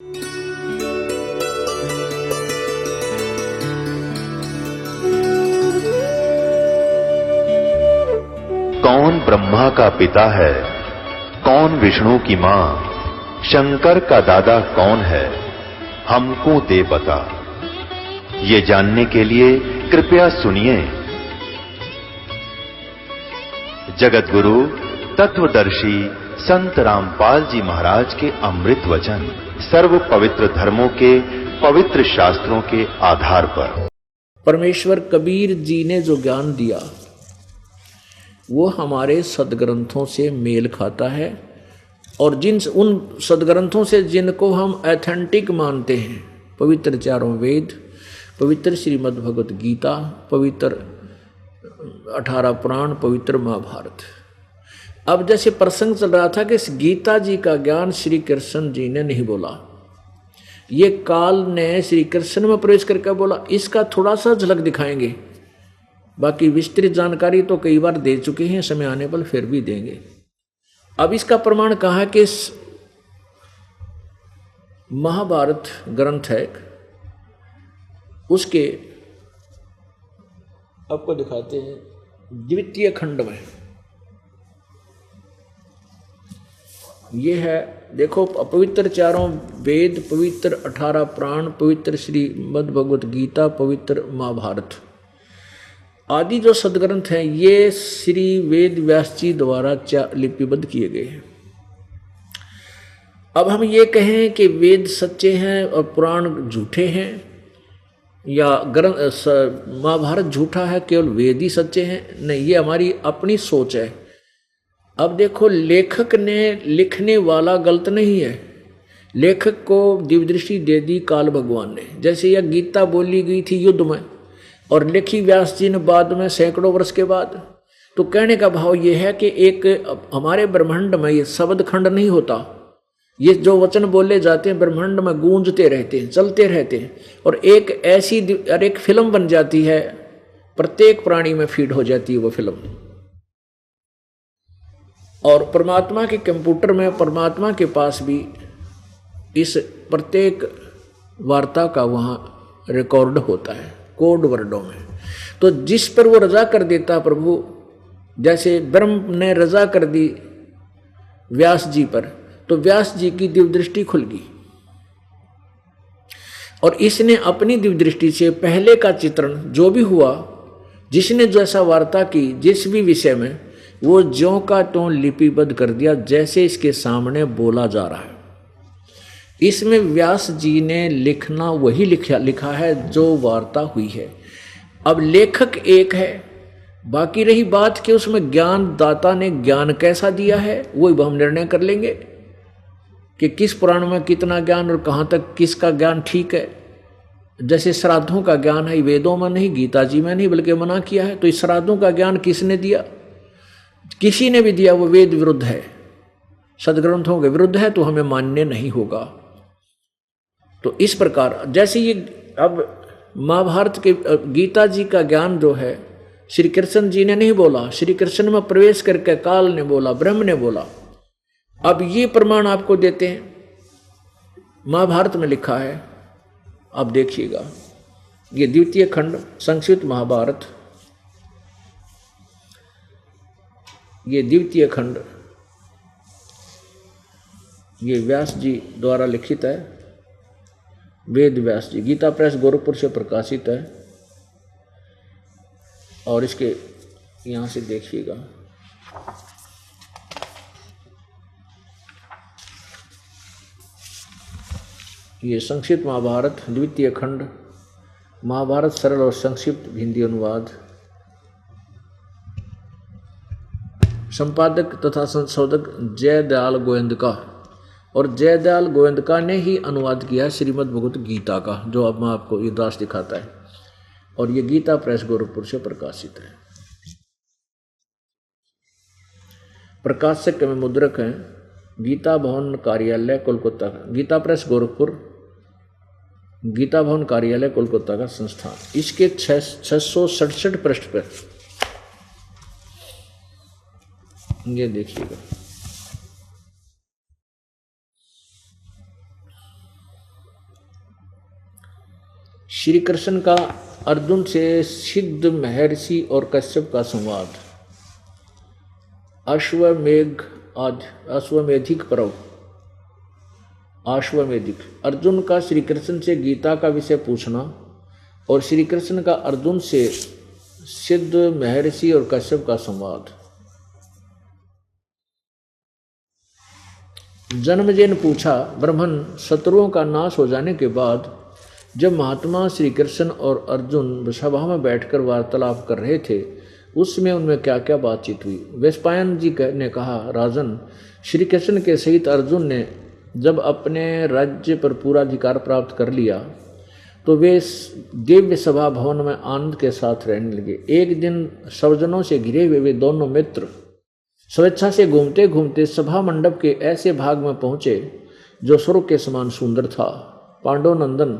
कौन ब्रह्मा का पिता है, कौन विष्णु की मां, शंकर का दादा कौन है, हमको दे बता। ये जानने के लिए कृपया सुनिए जगत गुरु तत्वदर्शी संत रामपाल जी महाराज के अमृत वचन सर्व पवित्र धर्मों के पवित्र शास्त्रों के आधार पर। परमेश्वर कबीर जी ने जो ज्ञान दिया वो हमारे सदग्रंथों से मेल खाता है, और उन सदग्रंथों से जिनको हम ऑथेंटिक मानते हैं, पवित्र चारों वेद, पवित्र श्रीमद् भगवत गीता, पवित्र 18 पुराण, पवित्र महाभारत। अब जैसे प्रसंग चल रहा था कि इस गीता जी का ज्ञान श्री कृष्ण जी ने नहीं बोला, ये काल ने श्री कृष्ण में प्रवेश करके बोला। इसका थोड़ा सा झलक दिखाएंगे, बाकी विस्तृत जानकारी तो कई बार दे चुके हैं, समय आने पर फिर भी देंगे। अब इसका प्रमाण कहा कि महाभारत ग्रंथ है, उसके आपको दिखाते हैं द्वितीय खंड में ये है, देखो पवित्र चारों वेद, पवित्र 18 पुराण, पवित्र श्रीमद् भगवत गीता, पवित्र महाभारत आदि जो सदग्रंथ हैं, ये श्री वेद व्यास जी द्वारा लिपिबद्ध किए गए हैं। अब हम ये कहें कि वेद सच्चे हैं और पुराण झूठे हैं, या महाभारत झूठा है, केवल वेद ही सच्चे हैं, नहीं, ये हमारी अपनी सोच है। अब देखो, लेखक ने, लिखने वाला गलत नहीं है, लेखक को दिव्यदृष्टि दे दी काल भगवान ने। जैसे यह गीता बोली गई थी युद्ध में और लिखी व्यास जी ने बाद में सैकड़ों वर्ष के बाद, तो कहने का भाव ये है कि एक हमारे ब्रह्मांड में ये शब्द खंड नहीं होता, ये जो वचन बोले जाते हैं ब्रह्मांड में गूंजते रहते हैं, चलते रहते हैं, और एक फिल्म बन जाती है, प्रत्येक प्राणी में फीड हो जाती है वो फिल्म। और परमात्मा के कंप्यूटर में, परमात्मा के पास भी इस प्रत्येक वार्ता का वहाँ रिकॉर्ड होता है कोड वर्डों में। तो जिस पर वो रजा कर देता प्रभु, जैसे ब्रह्म ने रजा कर दी व्यास जी पर, तो व्यास जी की दिव्य दृष्टि खुल गई, और इसने अपनी दिव्य दृष्टि से पहले का चित्रण जो भी हुआ, जिसने जैसा वार्ता की जिस भी विषय में, वो ज्यों का त्यों लिपिबद्ध कर दिया जैसे इसके सामने बोला जा रहा है। इसमें व्यास जी ने लिखना वही लिखा है जो वार्ता हुई है। अब लेखक एक है, बाकी रही बात कि उसमें ज्ञान दाता ने ज्ञान कैसा दिया है, वो हम निर्णय कर लेंगे कि किस पुराण में कितना ज्ञान और कहाँ तक किसका ज्ञान ठीक है। जैसे श्राद्धों का ज्ञान है, वेदों में नहीं, गीता जी में नहीं, बल्कि मना किया है, तो इस श्राद्धों का ज्ञान किसने दिया? किसी ने भी दिया, वो वेद विरुद्ध है, सदग्रंथों के विरुद्ध है, तो हमें मान्य नहीं होगा। तो इस प्रकार जैसे ये अब महाभारत के गीता जी का ज्ञान जो है श्री कृष्ण जी ने नहीं बोला, श्री कृष्ण में प्रवेश करके काल ने बोला, ब्रह्म ने बोला। अब ये प्रमाण आपको देते हैं, महाभारत में लिखा है, अब देखिएगा, ये द्वितीय खंड संक्षिप्त महाभारत, ये द्वितीय खंड, ये व्यास जी द्वारा लिखित है, वेद व्यास जी, गीता प्रेस गोरखपुर से प्रकाशित है। और इसके यहाँ से देखिएगा, ये संक्षिप्त महाभारत द्वितीय खंड, महाभारत सरल और संक्षिप्त हिंदी अनुवाद, संपादक तथा संशोधक जयदयाल गोविंदका, और जयदयाल गोविंदका ने ही अनुवाद किया श्रीमद् भगवत गीता का, जो अब मैं आपको ये दास दिखाता है, और ये गीता प्रेस गोरखपुर से प्रकाशित है। प्रकाशक में मुद्रक हैं गीता भवन कार्यालय कोलकाता का, गीता प्रेस गोरखपुर, गीता भवन कार्यालय कोलकाता का संस्थान। इसके 667 पृष्ठ पर ये देखिएगा, श्री कृष्ण का अर्जुन से सिद्ध महर्षि और कश्यप का संवाद। अश्वमेधिक पर्व। अश्वमेधिक अर्जुन का श्री कृष्ण से गीता का विषय पूछना और श्री कृष्ण का अर्जुन से सिद्ध महर्षि और कश्यप का संवाद। जन्मेजय ने पूछा, ब्राह्मण, शत्रुओं का नाश हो जाने के बाद जब महात्मा श्री कृष्ण और अर्जुन सभा में बैठकर वार्तालाप कर रहे थे, उसमें उनमें क्या क्या बातचीत हुई। वैशंपायन जी ने कहा, राजन, श्री कृष्ण के सहित अर्जुन ने जब अपने राज्य पर पूरा अधिकार प्राप्त कर लिया तो वे दिव्य सभा भवन में आनंद के साथ रहने लगे। एक दिन स्वजनों से घिरे हुए वे दोनों मित्र स्वेच्छा से घूमते घूमते सभा मंडप के ऐसे भाग में पहुंचे जो स्वर्ग के समान सुंदर था। पांडुनंदन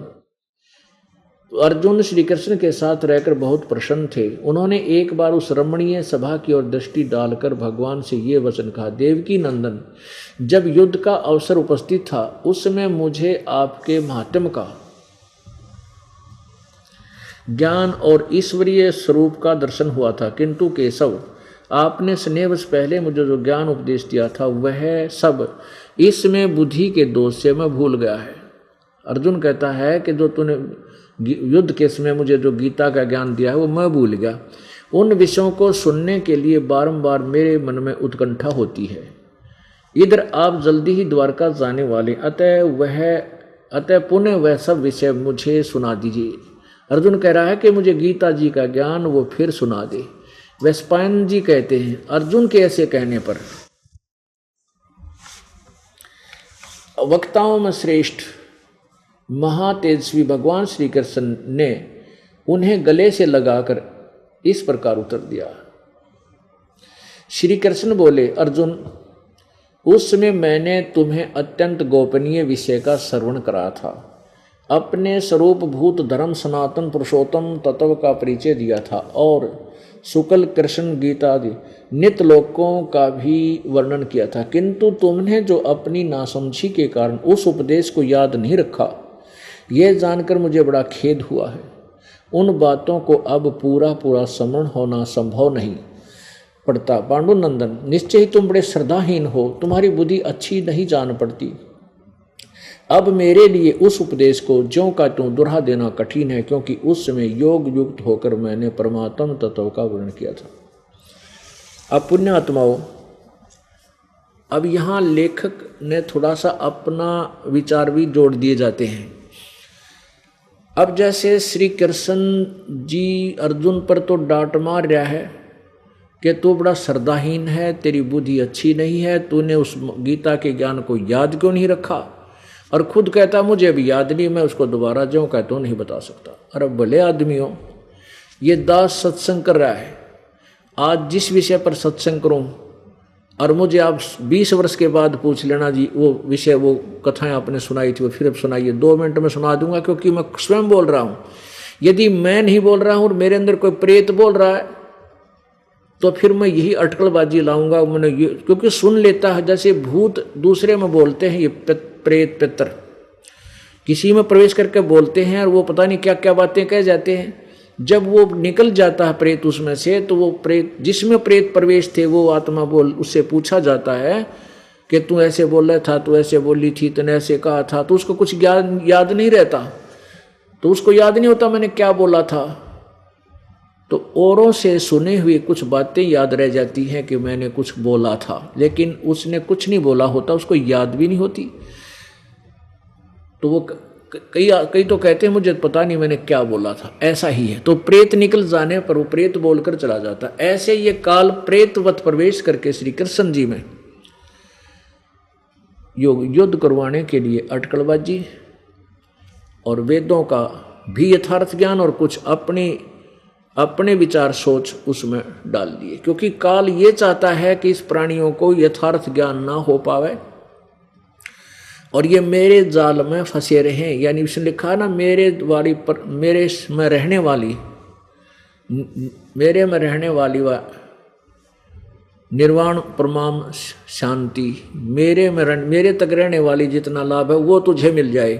अर्जुन श्री कृष्ण के साथ रहकर बहुत प्रसन्न थे। उन्होंने एक बार उस रमणीय सभा की ओर दृष्टि डालकर भगवान से ये वचन कहा, देवकी नंदन, जब युद्ध का अवसर उपस्थित था उस समय मुझे आपके महात्म्य का ज्ञान और ईश्वरीय स्वरूप का दर्शन हुआ था, किंतु केशव, आपने स्नेहवश पहले मुझे जो ज्ञान उपदेश दिया था वह सब इसमें बुद्धि के दोष से मैं भूल गया है। अर्जुन कहता है कि जो तूने युद्ध के समय मुझे जो गीता का ज्ञान दिया है वो मैं भूल गया। उन विषयों को सुनने के लिए बारंबार मेरे मन में उत्कंठा होती है। इधर आप जल्दी ही द्वारका जाने वाले, अतः पुनः वह सब विषय मुझे सुना दीजिए। अर्जुन कह रहा है कि मुझे गीता जी का ज्ञान वो फिर सुना दे। वैशंपायन जी कहते हैं, अर्जुन के ऐसे कहने पर वक्ताओं में श्रेष्ठ महातेजस्वी भगवान श्री कृष्ण ने उन्हें गले से लगाकर इस प्रकार उत्तर दिया। श्री कृष्ण बोले, अर्जुन, उस समय मैंने तुम्हें अत्यंत गोपनीय विषय का श्रवण करा था। अपने स्वरूप भूत धर्म सनातन पुरुषोत्तम तत्व का परिचय दिया था और शुक्ल कृष्ण गीता आदि नित्य लोकों का भी वर्णन किया था, किंतु तुमने जो अपनी नासमझी के कारण उस उपदेश को याद नहीं रखा, यह जानकर मुझे बड़ा खेद हुआ है। उन बातों को अब पूरा स्मरण होना संभव नहीं पड़ता। पांडुनंदन, निश्चय ही तुम बड़े श्रद्धाहीन हो, तुम्हारी बुद्धि अच्छी नहीं जान पड़ती। अब मेरे लिए उस उपदेश को ज्यों का त्यों दोहरा देना कठिन है, क्योंकि उस समय योग युक्त होकर मैंने परमात्म तत्व का वर्णन किया था। अब पुण्य आत्माओं, अब यहाँ लेखक ने थोड़ा सा अपना विचार भी जोड़ दिए जाते हैं। अब जैसे श्री कृष्ण जी अर्जुन पर तो डांट मार रहा है कि तू बड़ा श्रद्धाहीन है, तेरी बुद्धि अच्छी नहीं है, तूने उस गीता के ज्ञान को याद क्यों नहीं रखा, और खुद कहता मुझे अभी याद नहीं, मैं उसको दोबारा जो कहता हूँ नहीं बता सकता। अरे भले आदमियों, ये दास सत्संग कर रहा है, आज जिस विषय पर सत्संग करूँ और मुझे आप 20 वर्ष के बाद पूछ लेना जी वो विषय, वो कथाएं आपने सुनाई थी वो फिर सुनाइए, 2 मिनट में सुना दूंगा, क्योंकि मैं स्वयं बोल रहा हूँ। यदि मैं नहीं बोल रहा हूँ और मेरे अंदर कोई प्रेत बोल रहा है तो फिर मैं यही अटकलबाजी लाऊंगा। मैंने ये क्योंकि सुन लेता है, जैसे भूत दूसरे में बोलते हैं, ये प्रेत पितर किसी में प्रवेश करके बोलते हैं और वो पता नहीं क्या क्या बातें कह जाते हैं। जब वो निकल जाता है प्रेत उसमें से, तो वो प्रेत जिसमें प्रेत प्रवेश थे वो आत्मा बोल, उससे पूछा जाता है कि तू ऐसे बोल रहा था, तू ऐसे बोली थी, तूने ऐसे कहा था, तो उसको कुछ ज्ञान याद नहीं रहता, तो उसको याद नहीं होता मैंने क्या बोला था। तो औरों से सुने हुए कुछ बातें याद रह जाती हैं कि मैंने कुछ बोला था, लेकिन उसने कुछ नहीं बोला होता, उसको याद भी नहीं होती। तो वो कई तो कहते हैं मुझे पता नहीं मैंने क्या बोला था, ऐसा ही है। तो प्रेत निकल जाने पर वो प्रेत बोलकर चला जाता। ऐसे ये काल प्रेतवत प्रवेश करके श्री कृष्ण जी में युद्ध करवाने के लिए अटकलबाजी और वेदों का भी यथार्थ ज्ञान और कुछ अपने विचार सोच उसमें डाल दिए, क्योंकि काल ये चाहता है कि इस प्राणियों को यथार्थ ज्ञान ना हो पावे और ये मेरे जाल में फंसे रहे। यानी उसने लिखा ना, मेरे में रहने वाली व निर्वाण परमाम शांति, मेरे तक रहने वाली जितना लाभ है वो तुझे मिल जाए।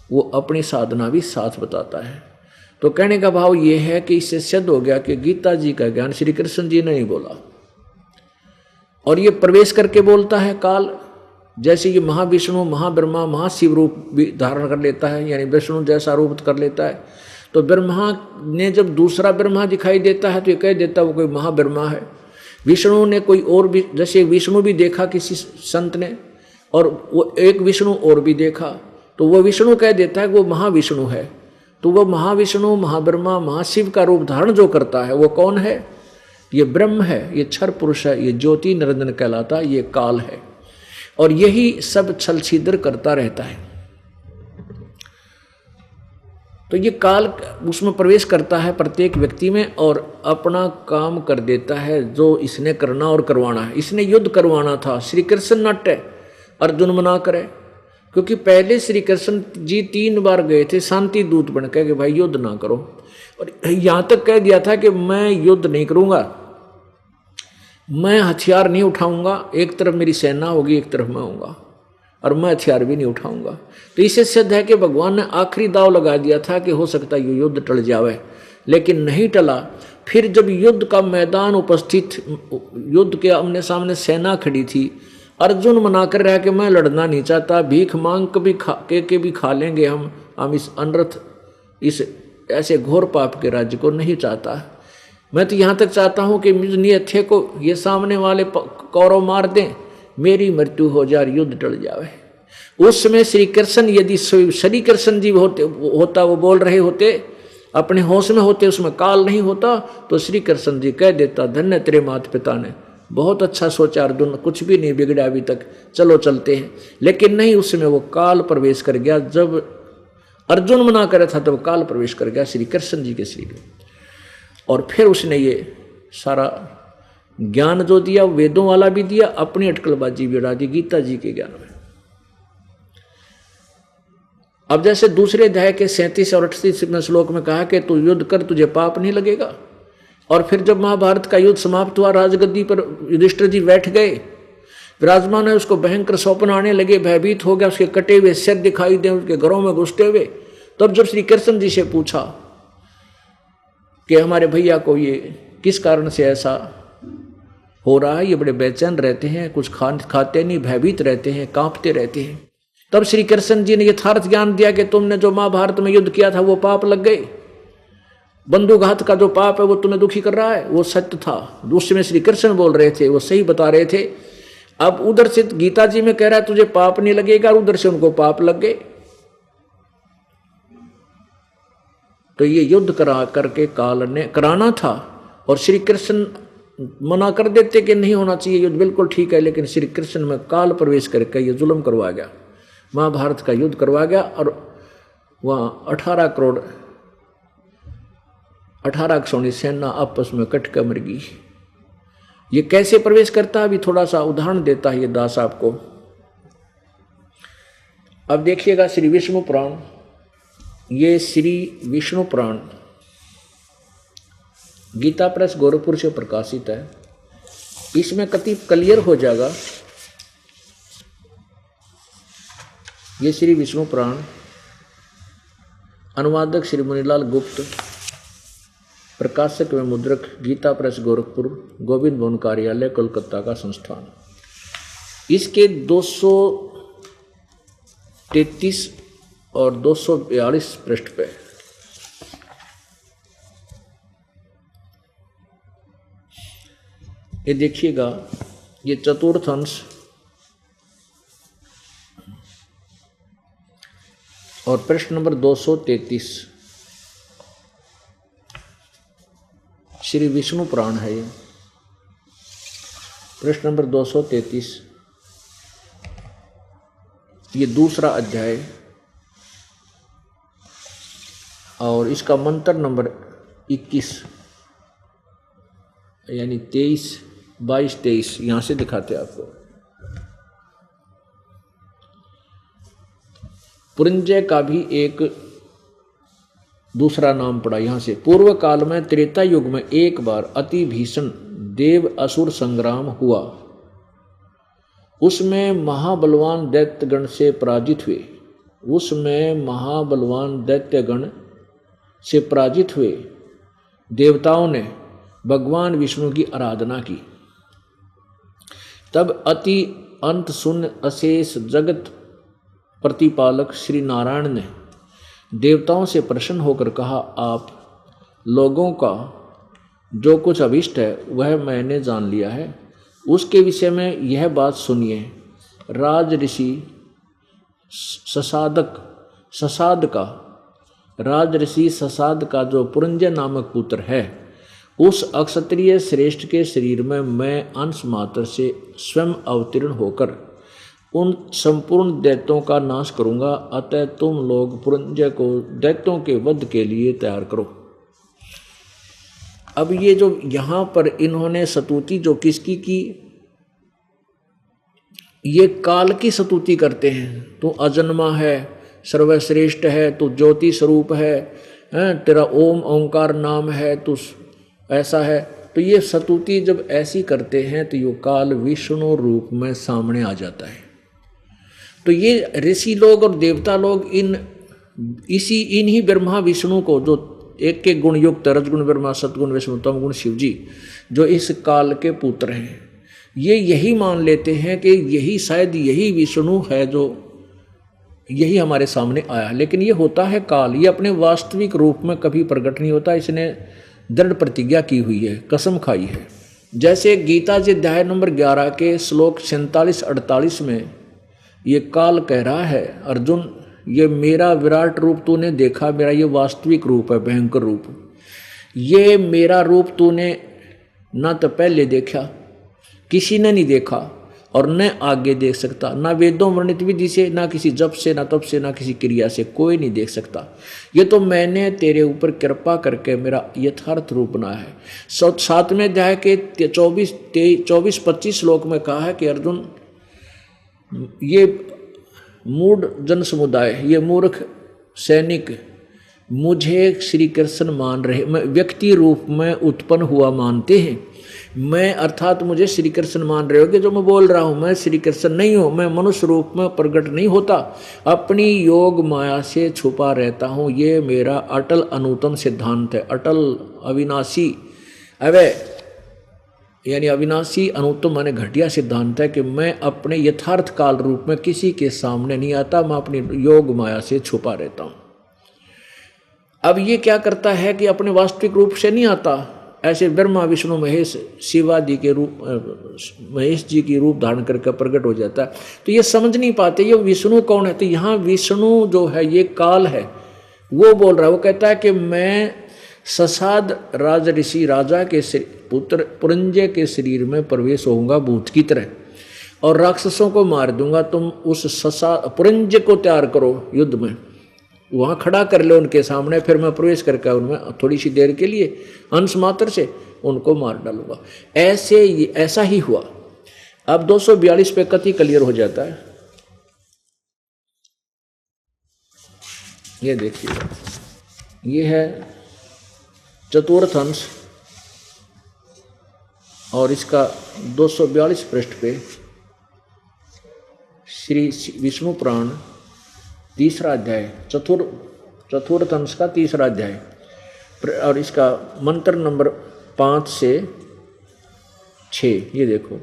वो अपनी साधना भी साथ बताता है। तो कहने का भाव ये है कि इससे सिद्ध हो गया कि गीता जी का ज्ञान श्री कृष्ण जी ने नहीं बोला, और ये प्रवेश करके बोलता है काल। जैसे ये महाविष्णु, महाब्रह्मा, महाशिव रूप भी धारण कर लेता है, यानी विष्णु जैसा रूप कर लेता है। तो ब्रह्मा ने जब दूसरा ब्रह्मा दिखाई देता है तो ये कह देता है वो कोई महाब्रह्मा है। विष्णु ने कोई और भी, जैसे विष्णु भी देखा किसी संत ने, और वो एक विष्णु और भी देखा, तो वो विष्णु कह देता है वो महाविष्णु है। तो वो महाविष्णु, महाब्रह्मा, महाशिव का रूप धारण जो करता है वो कौन है? ये ब्रह्म है, ये क्षर पुरुष है, ये ज्योति निरंजन कहलाता, ये काल है। और यही सब छल छिद्र करता रहता है। तो ये काल उसमें प्रवेश करता है प्रत्येक व्यक्ति में और अपना काम कर देता है जो इसने करना और करवाना है। इसने युद्ध करवाना था, श्री कृष्ण नट अर्जुन मना करे, क्योंकि पहले श्री कृष्ण जी 3 बार गए थे शांति दूत बन के कि भाई युद्ध ना करो, और यहाँ तक कह दिया था कि मैं युद्ध नहीं करूँगा, मैं हथियार नहीं उठाऊंगा, एक तरफ मेरी सेना होगी, एक तरफ मैं होऊंगा, और मैं हथियार भी नहीं उठाऊंगा। तो इससे सिद्ध है कि भगवान ने आखिरी दाव लगा दिया था कि हो सकता है ये युद्ध टल जावे, लेकिन नहीं टला। फिर जब युद्ध का मैदान उपस्थित, युद्ध के आमने सामने सेना खड़ी थी, अर्जुन मना कर रहा कि मैं लड़ना नहीं चाहता, भीख मांग के भी खा लेंगे हम इस अनर्थ, इस ऐसे घोर पाप के राज्य को नहीं चाहता। मैं तो यहाँ तक चाहता हूँ कि मुझ नियथे को ये सामने वाले कौरव मार दें, मेरी मृत्यु हो जाए, युद्ध टल जावे। उस समय श्री कृष्ण, यदि श्री कृष्ण जी होता वो बोल रहे होते, अपने होश में होते, उसमें काल नहीं होता, तो श्री कृष्ण जी कह देता धन्य तेरे माता पिता ने, बहुत अच्छा सोचा अर्जुन, कुछ भी नहीं बिगड़ा अभी तक, चलो चलते हैं। लेकिन नहीं, उसमें वो काल प्रवेश कर गया। जब अर्जुन मना करे था तब काल प्रवेश कर गया श्री कृष्ण जी के शरीर में, और फिर उसने ये सारा ज्ञान जो दिया वेदों वाला भी दिया, अपनी अटकलबाजी भी उड़ा दी गीता जी के ज्ञान में। अब जैसे दूसरे अध्याय के 37 और 38 श्लोक में कहा कि तू युद्ध कर, तुझे पाप नहीं लगेगा। और फिर जब महाभारत का युद्ध समाप्त हुआ, राजगद्दी पर युधिष्ठिर जी बैठ गए, विराजमान है, उसको भयंकर स्वप्न आने लगे, भयभीत हो गया, उसके कटे हुए सिर दिखाई दे उसके घरों में घुसते हुए। तब जब श्री कृष्ण जी से पूछा कि हमारे भैया को ये किस कारण से ऐसा हो रहा है, ये बड़े बेचैन रहते हैं, कुछ खाते नहीं, भयभीत रहते हैं, कांपते रहते हैं, तब श्री कृष्ण जी ने यथार्थ ज्ञान दिया कि तुमने जो महाभारत में युद्ध किया था वो पाप लग गए, बंधुघात का जो पाप है वो तुम्हें दुखी कर रहा है, वो सत्य था। दूसरे श्री कृष्ण बोल रहे थे, वो सही बता रहे थे। अब उधर से गीता जी में कह रहा है तुझे पाप नहीं लगेगा, उधर से उनको पाप लग गए। तो ये युद्ध करके काल ने कराना था, और श्री कृष्ण मना कर देते कि नहीं होना चाहिए युद्ध, बिल्कुल ठीक है, लेकिन श्री कृष्ण में काल प्रवेश करके ये जुल्म करवा गया, महाभारत का युद्ध करवा गया। और वहाँ 18 सोनी सेना आपस में कट कर मर गई। ये कैसे प्रवेश करता है, अभी थोड़ा सा उदाहरण देता है ये दास आपको। अब देखिएगा श्री विष्णु पुराण, ये श्री विष्णु पुराण गीता प्रेस गोरखपुर से प्रकाशित है। इसमें कति क्लियर हो जाएगा, ये श्री विष्णु पुराण, अनुवादक श्री मुनीलाल गुप्त, प्रकाशक एवं मुद्रक गीता प्रेस गोरखपुर, गोविंद भवन कार्यालय कोलकाता का संस्थान। इसके 233 और 242 पृष्ठ पे ये देखिएगा, ये चतुर्थ अंश और प्रश्न नंबर 233 श्री विष्णु पुराण है। ये प्रश्न नंबर 233, ये दूसरा अध्याय, और इसका मंत्र नंबर 21, यानी 23, 22, 23 यहां से दिखाते आपको। पुरंजय का भी एक दूसरा नाम पड़ा यहां से। पूर्व काल में त्रेता युग में एक बार अति भीषण देव असुर संग्राम हुआ। उसमें महाबलवान दैत्यगण से पराजित हुए। उसमें महाबलवान दैत्यगण से पराजित हुए देवताओं ने भगवान विष्णु की आराधना की। तब अति अंत शून्य अशेष जगत प्रतिपालक श्री नारायण ने देवताओं से प्रसन्न होकर कहा, आप लोगों का जो कुछ अभिष्ट है वह मैंने जान लिया है। उसके विषय में यह बात सुनिए। राज ऋषि ससाद का जो पुरंजय नामक पुत्र है, उस अक्षत्रिय श्रेष्ठ के शरीर में मैं अंश मात्र से स्वयं अवतीर्ण होकर उन संपूर्ण दैत्यों का नाश करूंगा। अतः तुम लोग पुरंजय को दैत्यों के वध के लिए तैयार करो। अब ये जो यहाँ पर इन्होंने स्तुति जो किसकी की, ये काल की स्तुति करते हैं। तू अजन्मा है, सर्वश्रेष्ठ है, तू ज्योति स्वरूप है, तेरा ओम ओंकार नाम है, तू ऐसा है। तो ये स्तुति जब ऐसी करते हैं तो ये काल विष्णु रूप में सामने आ जाता है। तो ये ऋषि लोग और देवता लोग इन्हीं ब्रह्मा विष्णु को, जो एक एक गुण युक्त रजगुण ब्रह्मा, सतगुण विष्णु, तमगुण शिव जी, जो इस काल के पुत्र हैं, ये यही मान लेते हैं कि यही शायद यही विष्णु है जो यही हमारे सामने आया। लेकिन ये होता है काल, ये अपने वास्तविक रूप में कभी प्रकट नहीं होता। इसने दृढ़ प्रतिज्ञा की हुई है, कसम खाई है। जैसे गीता जी अध्याय नंबर 11 के श्लोक 47-48 में ये काल कह रहा है, अर्जुन ये मेरा विराट रूप तूने देखा, मेरा ये वास्तविक रूप है, भयंकर रूप। ये मेरा रूप तूने ना तो पहले देखा, किसी ने नहीं देखा और न आगे देख सकता, ना वेदों वर्णित विधि से, ना किसी जप से, ना तप से, ना किसी क्रिया से कोई नहीं देख सकता। ये तो मैंने तेरे ऊपर कृपा करके मेरा यथार्थ रूप बनाया है। 7वें अध्याय के 24-25 श्लोक में कहा है कि अर्जुन ये मूढ़ जन समुदाय, ये मूर्ख सैनिक मुझे श्री कृष्ण मान रहे, मैं व्यक्ति रूप में उत्पन्न हुआ मानते हैं। मैं अर्थात मुझे श्री कृष्ण मान रहे हो कि जो मैं बोल रहा हूँ मैं श्री कृष्ण नहीं हूँ, मैं मनुष्य रूप में प्रकट नहीं होता, अपनी योग माया से छुपा रहता हूँ। ये मेरा अटल अनुतम सिद्धांत है, अटल अविनाशी अवय यानी अविनाशी अनुत्तम माने घटिया सिद्धांत है कि मैं अपने यथार्थ काल रूप में किसी के सामने नहीं आता, मैं अपनी योग माया से छुपा रहता हूं। अब ये क्या करता है कि अपने वास्तविक रूप से नहीं आता, ऐसे ब्रह्मा विष्णु महेश शिवादि के रूप, महेश जी की रूप धारण करके प्रकट हो जाता है। तो ये समझ नहीं पाते ये विष्णु कौन है। तो यहाँ विष्णु जो है ये काल है, वो बोल रहा है, वो कहता है कि मैं ससाद राज ऋषि राजा के पुत्र पुरंजय के शरीर में प्रवेश होऊंगा भूत की तरह और राक्षसों को मार दूंगा। तुम उस पुरंजय को तैयार करो, युद्ध में वहाँ खड़ा कर लो उनके सामने, फिर मैं प्रवेश करके उनमें थोड़ी सी देर के लिए अंश मात्र से उनको मार डालूंगा। ऐसा ही हुआ। अब 242 पे कति क्लियर हो जाता है। ये देखिए, ये है चतुर्थ अंश और इसका 242 पृष्ठ पे श्री विष्णु पुराण 3रा अध्याय, चतुर्थ अंश का 3रा अध्याय और इसका मंत्र नंबर 5 से 6। ये देखो,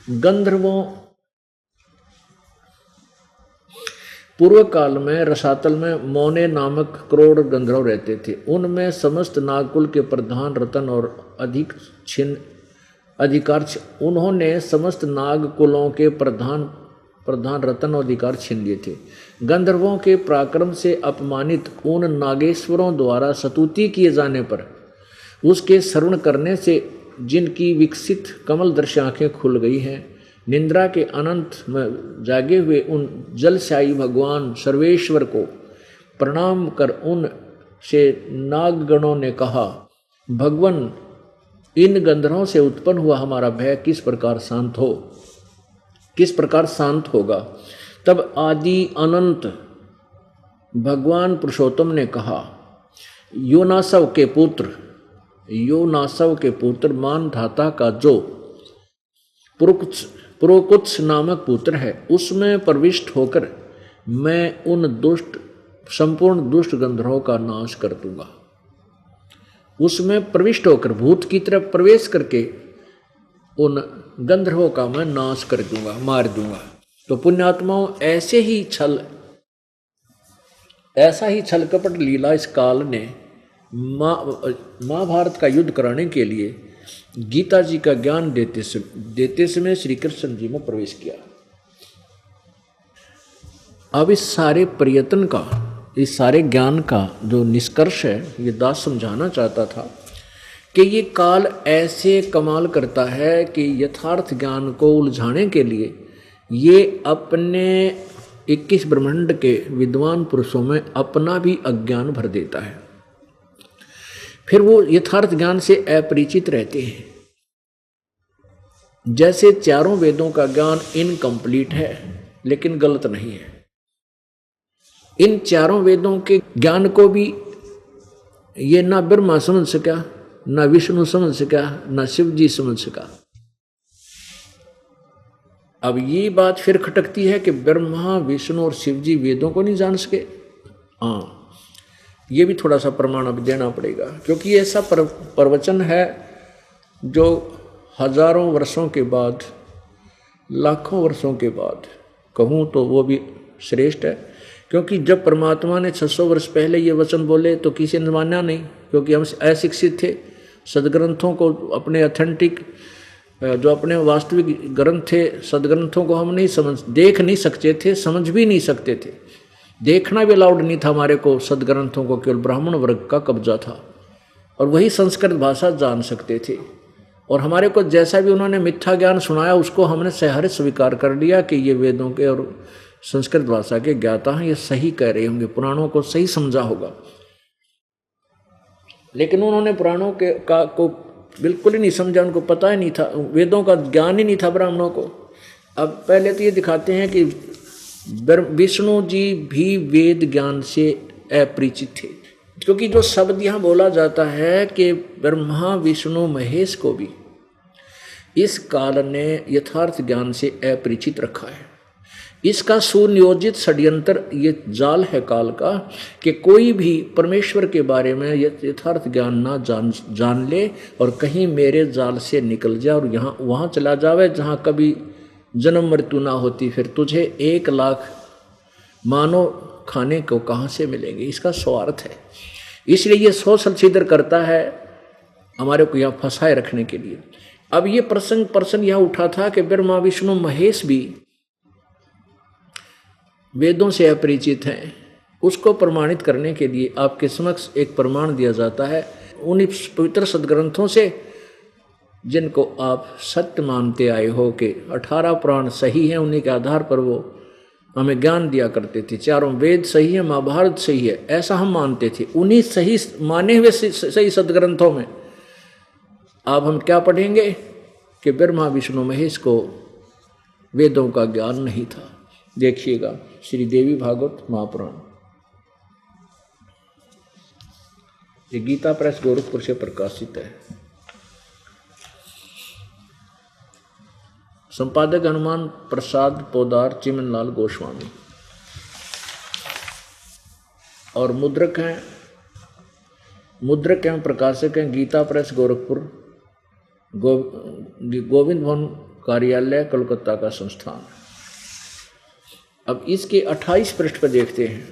गंधर्वों पूर्व काल में रसातल में मौने नामक करोड़ गंधर्व रहते थे। उनमें समस्त नागकुल के प्रधान रतन और अधिकार उन्होंने समस्त नागकुलों के प्रधान रतन और अधिकार छीन लिए थे। गंधर्वों के पराक्रम से अपमानित उन नागेश्वरों द्वारा स्तुति किए जाने पर उसके श्रवण करने से जिनकी विकसित कमल दर्शी आँखें खुल गई हैं, निंद्रा के अनंत में जागे हुए उन जलशाही भगवान सर्वेश्वर को प्रणाम कर उन से नागगणों ने कहा, भगवान इन गंधर्वों से उत्पन्न हुआ हमारा भय किस प्रकार शांत होगा। तब आदि अनंत भगवान पुरुषोत्तम ने कहा, योनासव के पुत्र मानधाता का जो पुरुकुत्स नामक पुत्र है, उसमें प्रविष्ट होकर मैं उन संपूर्ण दुष्ट गंधर्वों का नाश कर दूंगा। उसमें प्रविष्ट होकर भूत की तरफ प्रवेश करके उन गंधर्वों का मैं नाश कर दूंगा, मार दूंगा। तो पुण्यात्माओं, ऐसा ही छल कपट लीला इस काल ने महाभारत का युद्ध कराने के लिए गीता जी का ज्ञान देते समय श्री कृष्ण जी में प्रवेश किया। अब इस सारे प्रयत्न का, इस सारे ज्ञान का जो निष्कर्ष है, ये दास समझाना चाहता था कि ये काल ऐसे कमाल करता है कि यथार्थ ज्ञान को उलझाने के लिए ये अपने 21 ब्रह्मांड के विद्वान पुरुषों में अपना भी अज्ञान भर देता है। फिर वो यथार्थ ज्ञान से अपरिचित रहते हैं। जैसे चारों वेदों का ज्ञान इनकम्प्लीट है, लेकिन गलत नहीं है। इन चारों वेदों के ज्ञान को भी ये ना ब्रह्मा समझ सका, ना विष्णु समझ सका, ना शिव जी समझ सका। अब ये बात फिर खटकती है कि ब्रह्मा, विष्णु और शिव जी वेदों को नहीं जान सके। हाँ, ये भी थोड़ा सा प्रमाण अब देना पड़ेगा, क्योंकि ऐसा प्रवचन है जो हजारों वर्षों के बाद, लाखों वर्षों के बाद कहूँ तो वो भी श्रेष्ठ है। क्योंकि जब परमात्मा ने 600 वर्ष पहले ये वचन बोले तो किसी ने माना नहीं, क्योंकि हम अशिक्षित थे। सदग्रंथों को, अपने ऑथेंटिक जो अपने वास्तविक ग्रंथ थे, सदग्रंथों को हम नहीं देख नहीं सकते थे, समझ भी नहीं सकते थे। देखना भी अलाउड नहीं था हमारे को। सदग्रंथों को केवल ब्राह्मण वर्ग का कब्जा था और वही संस्कृत भाषा जान सकते थे। और हमारे को जैसा भी उन्होंने मिथ्या ज्ञान सुनाया, उसको हमने सहर्ष स्वीकार कर लिया कि ये वेदों के और संस्कृत भाषा के ज्ञाता हैं, ये सही कह रहे होंगे, पुराणों को सही समझा होगा। लेकिन उन्होंने पुराणों को बिल्कुल ही नहीं समझा, उनको पता ही नहीं था, वेदों का ज्ञान ही नहीं था ब्राह्मणों को। अब पहले तो ये दिखाते हैं कि विष्णु जी भी वेद ज्ञान से अपरिचित थे, क्योंकि जो शब्द यहाँ बोला जाता है कि ब्रह्मा, विष्णु, महेश को भी इस काल ने यथार्थ ज्ञान से अपरिचित रखा है। इसका सुनियोजित षड्यंत्र ये जाल है काल का कि कोई भी परमेश्वर के बारे में यथार्थ ज्ञान ना जान ले और कहीं मेरे जाल से निकल जाए और यहाँ वहाँ चला जावे जहाँ कभी जन्म मृत्यु ना होती, फिर तुझे 1 लाख मानो खाने को कहाँ से मिलेंगे। इसका स्वार्थ है, इसलिए ये सोशल छिद्र करता है हमारे को यहाँ फंसाए रखने के लिए। अब ये प्रश्न यहाँ उठा था कि ब्रह्मा, विष्णु, महेश भी वेदों से अपरिचित हैं। उसको प्रमाणित करने के लिए आपके समक्ष एक प्रमाण दिया जाता है उन्हीं पवित्र सदग्रंथों से जिनको आप सत्य मानते आए हो कि 18 पुराण सही हैं। उन्हीं के आधार पर वो हमें ज्ञान दिया करते थे। चारों वेद सही है, महाभारत सही है, ऐसा हम मानते थे। उन्हीं सही माने हुए सही सदग्रंथों में अब हम क्या पढ़ेंगे कि ब्रह्मा, विष्णु, महेश को वेदों का ज्ञान नहीं था। देखिएगा श्री देवी भागवत महापुराण, ये गीता प्रेस गोरखपुर से प्रकाशित है। संपादक हनुमान प्रसाद पोदार, चिमनलाल गोस्वामी, और मुद्रक एवं प्रकाशक हैं गीता प्रेस गोरखपुर, गोविंद भवन कार्यालय, कोलकाता का संस्थान। अब इसके 28 पृष्ठ पर देखते हैं।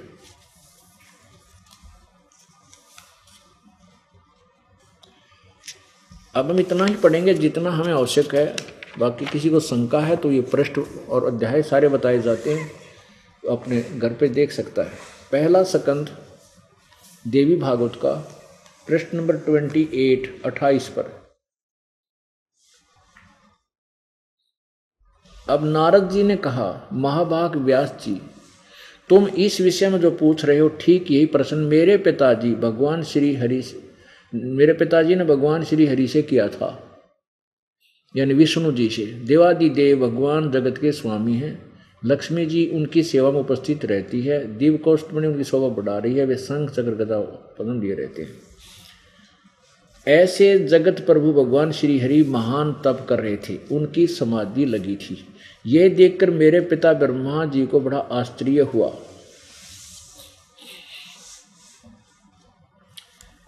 अब हम इतना ही पढ़ेंगे जितना हमें आवश्यक है। बाकी किसी को शंका है तो ये पृष्ठ और अध्याय सारे बताए जाते हैं, तो अपने घर पे देख सकता है। पहला स्कंध देवी भागवत का पृष्ठ नंबर 28 पर। अब नारद जी ने कहा, महाभाग व्यास जी, तुम इस विषय में जो पूछ रहे हो ठीक यही प्रश्न मेरे पिताजी ने भगवान श्री हरि से किया था, यानी विष्णु जी से। देवादिदेव भगवान जगत के स्वामी हैं। लक्ष्मी जी उनकी सेवा में उपस्थित रहती है। दिव्य कौष्टमणि उनकी शोभा बढ़ा रही है। वे शंख चक्र गदा पद्म लिए रहते हैं। ऐसे जगत प्रभु भगवान श्री हरि महान तप कर रहे थे, उनकी समाधि लगी थी। ये देखकर मेरे पिता ब्रह्मा जी को बड़ा आश्चर्य हुआ।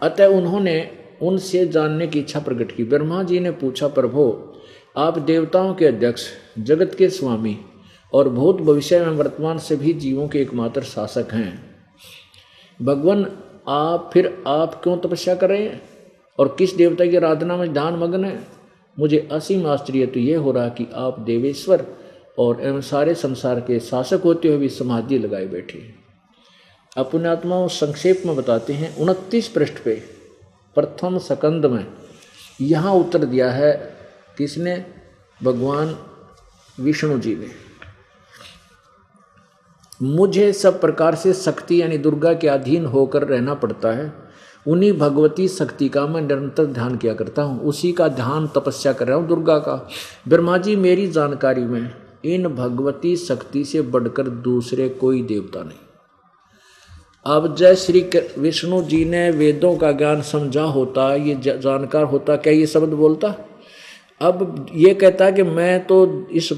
अतः उन्होंने उनसे जानने की इच्छा प्रकट की। ब्रह्मा जी ने पूछा, प्रभु आप देवताओं के अध्यक्ष, जगत के स्वामी और भूत भविष्य में वर्तमान सभी जीवों के एकमात्र शासक हैं। भगवान आप क्यों तपस्या कर रहे हैं और किस देवता की आराधना में ध्यान मग्न है? मुझे असीम आश्चर्य तो ये हो रहा कि आप देवेश्वर और एवं सारे संसार के शासक होते हुए भी समाधि लगाए बैठे। अपने आत्माओं संक्षेप में बताते हैं। 29 पृष्ठ पे प्रथम स्कंद में यहाँ उत्तर दिया है किसने? भगवान विष्णु जी ने। मुझे सब प्रकार से शक्ति यानी दुर्गा के अधीन होकर रहना पड़ता है। उन्हीं भगवती शक्ति का मैं निरंतर ध्यान किया करता हूँ, उसी का ध्यान तपस्या कर रहा हूँ, दुर्गा का। ब्रह्मा जी मेरी जानकारी में इन भगवती शक्ति से बढ़कर दूसरे कोई देवता नहीं। अब जय श्री विष्णु जी ने वेदों का ज्ञान समझा होता, ये जानकार होता, क्या ये शब्द बोलता? अब ये कहता कि मैं तो इस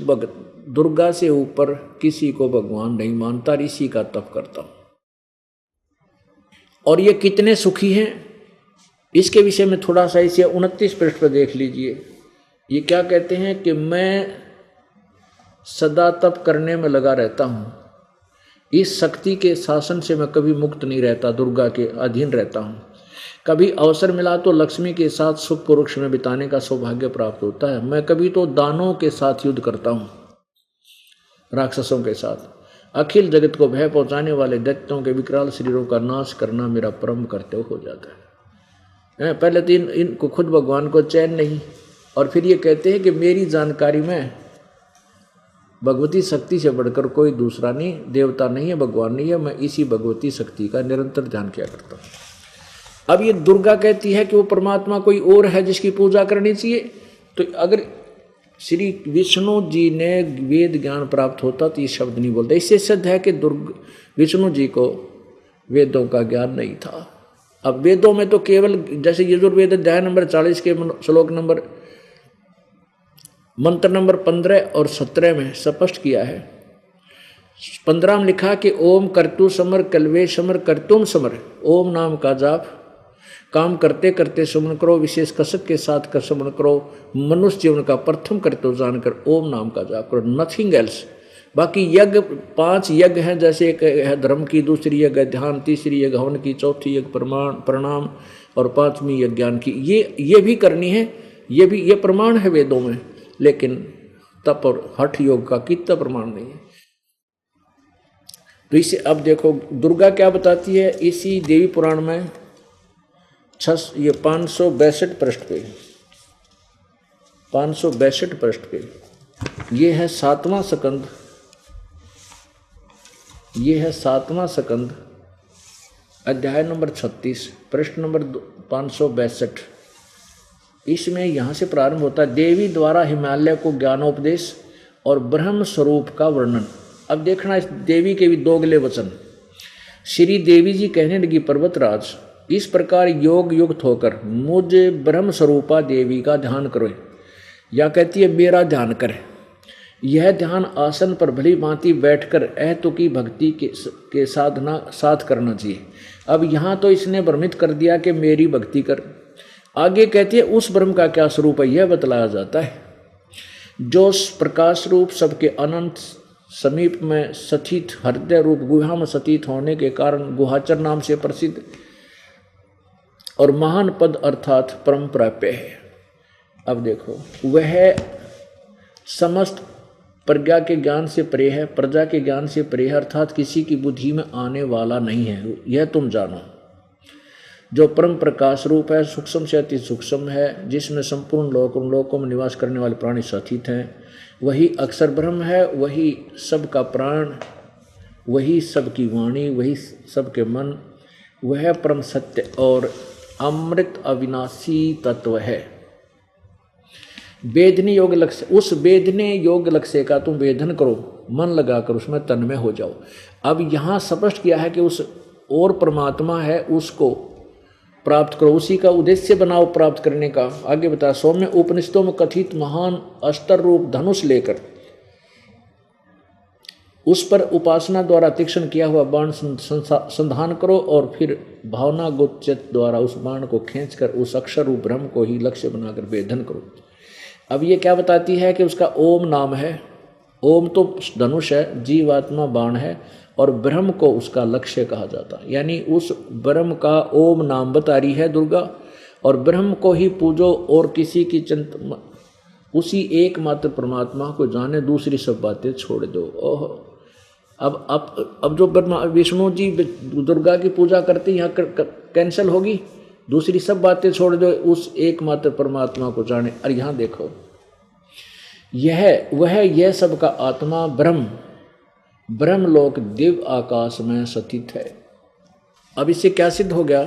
दुर्गा से ऊपर किसी को भगवान नहीं मानता, इसी का तप करता हूँ। और ये कितने सुखी हैं, इसके विषय में थोड़ा सा इसे 29 पृष्ठ पर देख लीजिए। ये क्या कहते हैं कि मैं सदा तप करने में लगा रहता हूँ, इस शक्ति के शासन से मैं कभी मुक्त नहीं रहता, दुर्गा के अधीन रहता हूँ। कभी अवसर मिला तो लक्ष्मी के साथ सुख पुरुष में बिताने का सौभाग्य प्राप्त होता है। मैं कभी तो दानों के साथ युद्ध करता हूँ, राक्षसों के साथ। अखिल जगत को भय पहुंचाने वाले दैत्यों के विकराल शरीरों का नाश करना मेरा परम कर्तव्य हो जाता है। पहले तो इनको खुद भगवान को चैन नहीं, और फिर ये कहते हैं कि मेरी जानकारी में भगवती शक्ति से बढ़कर कोई दूसरा नहीं, देवता नहीं है, भगवान नहीं है, मैं इसी भगवती शक्ति का निरंतर ध्यान किया करता हूँ। अब ये दुर्गा कहती है कि वो परमात्मा कोई और है जिसकी पूजा करनी चाहिए। तो अगर श्री विष्णु जी ने वेद ज्ञान प्राप्त होता तो ये शब्द नहीं बोलते। इससे सिद्ध है कि विष्णु जी को वेदों का ज्ञान नहीं था। अब वेदों में तो केवल जैसे यजुर्वेद अध्याय नंबर 40 के श्लोक नंबर मंत्र नंबर 15 और 17 में स्पष्ट किया है। 15 में लिखा कि ओम कर्तु समर कल्वे समर कर्तुम समर। ओम नाम का जाप काम करते करते सुमन करो, विशेष कसक के साथ कर सुमन करो। मनुष्य जीवन का प्रथम कर्तव्य जानकर ओम नाम का जाप करो, नथिंग एल्स। बाकी यज्ञ 5 यज्ञ हैं, जैसे एक है धर्म की, दूसरी यज्ञ ध्यान, तीसरी यज्ञ हवन की, चौथी यज्ञ प्रणाम और 5वीं यज्ञ ज्ञान की। ये भी करनी है, ये प्रमाण है वेदों में, लेकिन तप और हठ योग का कितना प्रमाण नहीं है। तो इसे अब देखो दुर्गा क्या बताती है इसी देवी पुराण में। ये 562 पृष्ठ पे, 562 पृष्ठ पे ये है 7वां स्कंद, ये है 7वां स्कंद अध्याय नंबर 36 पृष्ठ नंबर 562। इसमें यहाँ से प्रारंभ होता है देवी द्वारा हिमालय को ज्ञानोपदेश और ब्रह्म स्वरूप का वर्णन। अब देखना इस देवी के भी दोगले वचन। श्री देवी जी कहने लगी, पर्वतराज इस प्रकार योग युक्त होकर मुझे ब्रह्म स्वरूपा देवी का ध्यान करो। या कहती है मेरा ध्यान कर। यह ध्यान आसन पर भली भांति बैठकर अहतु की भक्ति के साधना साथ करना चाहिए। अब यहाँ तो इसने भ्रमित कर दिया कि मेरी भक्ति कर। आगे कहती है उस ब्रह्म का क्या स्वरूप है यह बतलाया जाता है, जो प्रकाश रूप सबके अनंत समीप में स्थित हृदय रूप गुहा में स्थित होने के कारण गुहाचर नाम से प्रसिद्ध और महान पद अर्थात परम प्राप्य है। अब देखो वह समस्त प्रज्ञा के ज्ञान से परे है, प्रजा के ज्ञान से परे है, अर्थात किसी की बुद्धि में आने वाला नहीं है, यह तुम जानो। जो परम प्रकाश रूप है, सूक्ष्म से अति सूक्ष्म है, जिसमें संपूर्ण लोकों में निवास करने वाले प्राणी स्थित हैं, वही अक्षर ब्रह्म है, वही सबका प्राण, वही सबकी वाणी, वही सबके मन, वह परम सत्य और अमृत अविनाशी तत्व है। वेदनी योग लक्ष्य, उस वेदने योग लक्ष्य का तुम वेदन करो, मन लगाकर उसमें तन्मय हो जाओ। अब यहाँ स्पष्ट किया है कि उस और परमात्मा है, उसको प्राप्त करो, उसी का उद्देश्य बनाओ प्राप्त करने का। आगे बता, सौम्य उपनिषदों में कथित महान अस्त्र रूप धनुष लेकर उस पर उपासना द्वारा तीक्ष्ण किया हुआ बाण संधान करो और फिर भावना गोचर द्वारा उस बाण को खींचकर उस अक्षर रूप ब्रह्म को ही लक्ष्य बनाकर वेधन करो। अब ये क्या बताती है कि उसका ओम नाम है। ओम तो धनुष है, जीवात्मा बाण है और ब्रह्म को उसका लक्ष्य कहा जाता है। यानी उस ब्रह्म का ओम नाम बता रही है दुर्गा, और ब्रह्म को ही पूजो और किसी की उसी एकमात्र परमात्मा को जाने, दूसरी सब बातें छोड़ दो। ओह, अब जो ब्रह्मा विष्णु जी दुर्गा की पूजा करते हैं यहाँ कैंसिल होगी, दूसरी सब बातें छोड़ दो, उस एकमात्र परमात्मा को जाने। और यहाँ देखो, यह सब का आत्मा ब्रह्मलोक दिव्य आकाश में स्थित है। अब इससे क्या सिद्ध हो गया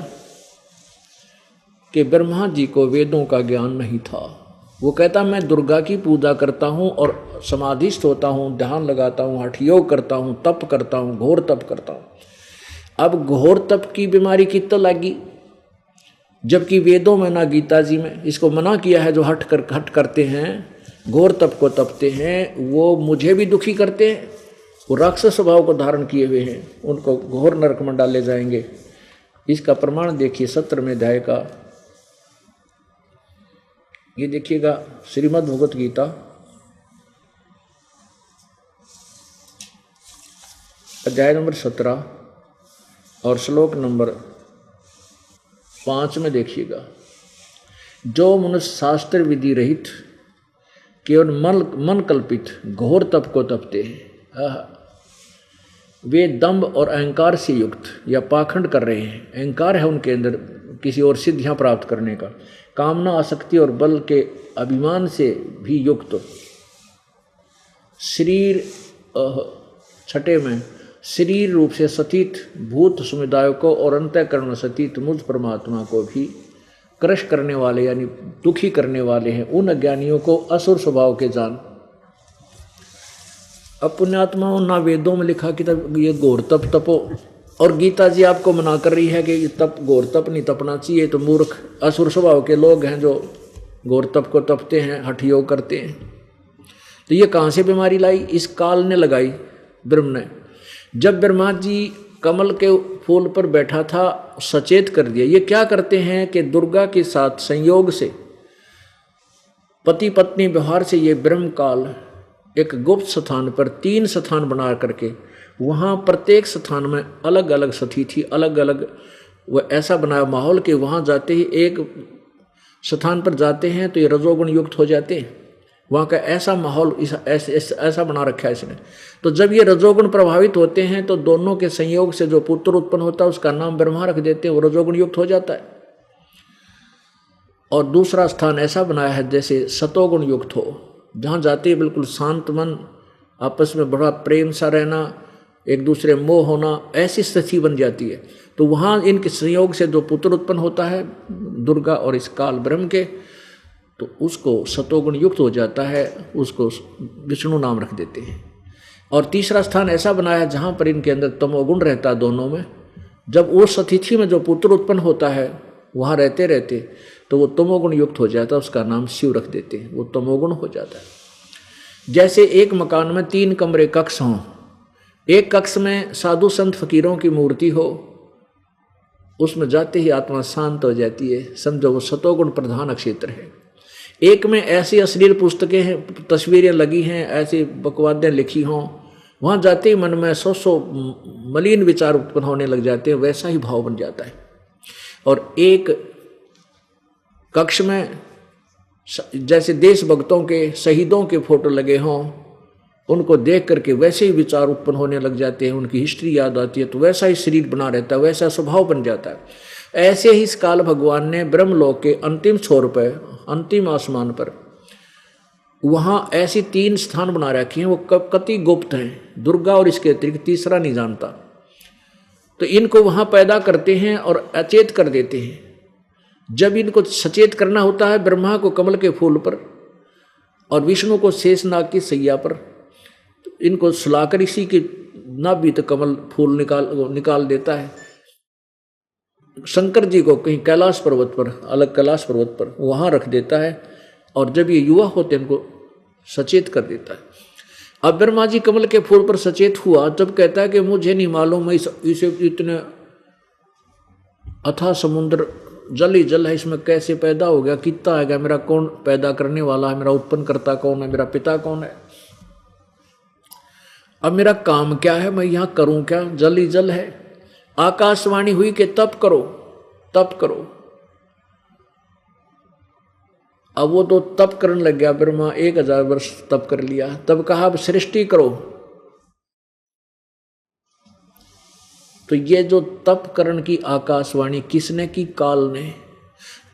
कि ब्रह्मा जी को वेदों का ज्ञान नहीं था। वो कहता मैं दुर्गा की पूजा करता हूँ और समाधिस्थ होता हूँ, ध्यान लगाता हूँ, हठ योग करता हूँ, तप करता हूँ, घोर तप करता हूँ। अब घोर तप की बीमारी कितना लगी, जबकि वेदों में ना गीता जी में इसको मना किया है। जो हट करते हैं, घोर तप को तपते हैं, वो मुझे भी दुखी करते हैं। वो राक्षस स्वभाव को धारण किए हुए हैं, उनको घोर नरक में डाले जाएंगे। इसका प्रमाण देखिए 17वें अध्याय का, ये देखिएगा श्रीमद् भगवत गीता अध्याय नंबर 17 और श्लोक नंबर 5 में देखिएगा। जो मनुष्य शास्त्र विधि रहित केवल मन कल्पित घोर तप को तपते हैं, वे दंभ और अहंकार से युक्त या पाखंड कर रहे हैं। अहंकार है उनके अंदर किसी और सिद्धियां प्राप्त करने का, कामना, आसक्ति और बल के अभिमान से भी युक्त। शरीर 6 में शरीर रूप से स्थित भूत समुदाय को और अंतःकरण में स्थित मुझ परमात्मा को भी क्रश करने वाले यानी दुखी करने वाले हैं। उन अज्ञानियों को असुर स्वभाव के जान। अब पुण्यात्माओं, ना वेदों में लिखा कि तब ये घोर तप तपो, और गीता जी आपको मना कर रही है कि तप घोर तप नहीं तपना चाहिए। तो मूर्ख असुर स्वभाव के लोग हैं जो घोर तप को तपते हैं, हठ योग करते हैं। तो ये कहाँ से बीमारी लाई? इस काल ने लगाई, ब्रह्म ने। जब ब्रह्मा जी कमल के फूल पर बैठा था, सचेत कर दिया। ये क्या करते हैं कि दुर्गा के साथ संयोग से, पति पत्नी व्यवहार से, ये ब्रह्म काल एक गुप्त स्थान पर 3 स्थान बना करके, वहाँ प्रत्येक स्थान में अलग अलग स्थिति, अलग अलग वह ऐसा बनाया माहौल कि वहाँ जाते ही एक स्थान पर जाते हैं तो ये रजोगुण युक्त हो जाते हैं। वहाँ का ऐसा माहौल ऐसा बना रखा है इसने। तो जब ये रजोगुण प्रभावित होते हैं तो दोनों के संयोग से जो पुत्र उत्पन्न होता है उसका नाम ब्रह्मा रख देते हैं, वो रजोगुण युक्त हो जाता है। और दूसरा स्थान ऐसा बनाया है जैसे सतोगुण युक्त हो, जहाँ जाते ही बिल्कुल शांत मन, आपस में बड़ा प्रेम सा रहना, एक दूसरे मोह होना, ऐसी स्थिति बन जाती है। तो वहाँ इनके संयोग से जो पुत्र उत्पन्न होता है दुर्गा और इस काल ब्रह्म के, तो उसको सतोगुण युक्त हो जाता है, उसको विष्णु नाम रख देते हैं। और तीसरा स्थान ऐसा बनाया जहाँ पर इनके अंदर तमोगुण रहता है दोनों में। जब उस स्थिति में जो पुत्र उत्पन्न होता है वहाँ रहते रहते तो वो तमोगुण युक्त हो जाता है, उसका नाम शिव रख देते हैं, वो तमोगुण हो जाता है। जैसे एक मकान में 3 कमरे कक्ष हों, एक कक्ष में साधु संत फकीरों की मूर्ति हो, उसमें जाते ही आत्मा शांत हो जाती है, समझो वो सतोगुण प्रधान क्षेत्र है। एक में ऐसी अश्लील पुस्तकें हैं, तस्वीरें लगी हैं, ऐसी बकवादें लिखी हों, वहाँ जाते ही मन में 100 मलिन विचार उत्पन्न होने लग जाते हैं, वैसा ही भाव बन जाता है। और एक कक्ष में जैसे देशभक्तों के, शहीदों के फोटो लगे हों, उनको देख करके वैसे ही विचार उत्पन्न होने लग जाते हैं, उनकी हिस्ट्री याद आती है, तो वैसा ही शरीर बना रहता है, वैसा स्वभाव बन जाता है। ऐसे ही इस काल भगवान ने ब्रह्मलोक के अंतिम छोर पर, अंतिम आसमान पर, वहाँ ऐसी 3 स्थान बना रखे हैं, वो कति गुप्त हैं, दुर्गा और इसके अतिरिक्त तीसरा नहीं जानता। तो इनको वहाँ पैदा करते हैं और अचेत कर देते हैं। जब इनको सचेत करना होता है, ब्रह्मा को कमल के फूल पर और विष्णु को शेषनाग की सैया पर, तो इनको सुलाकर इसी के नाभि तक कमल फूल निकाल देता है। शंकर जी को कहीं कैलाश पर्वत पर, अलग कैलाश पर्वत पर वहाँ रख देता है, और जब ये युवा होते हैं उनको सचेत कर देता है। अब ब्रह्मा जी कमल के फूल पर सचेत हुआ, तब कहता है कि मुझे नहीं मालूम मैं इसे इतने अथाह समुद्र जल ही जल है, इसमें कैसे पैदा हो गया, कितना आएगा, मेरा कौन पैदा करने वाला है, मेरा उत्पन्न करता कौन है, मेरा पिता कौन है, अब मेरा काम क्या है, मैं यहाँ करूं क्या, जल ही जल है। आकाशवाणी हुई कि तप करो तप करो। अब वो तो तप करने लग गया, ब्रह्मा 1000 वर्ष तप कर लिया। तब कहा अब सृष्टि करो। तो ये जो तप करण की आकाशवाणी किसने की? काल ने।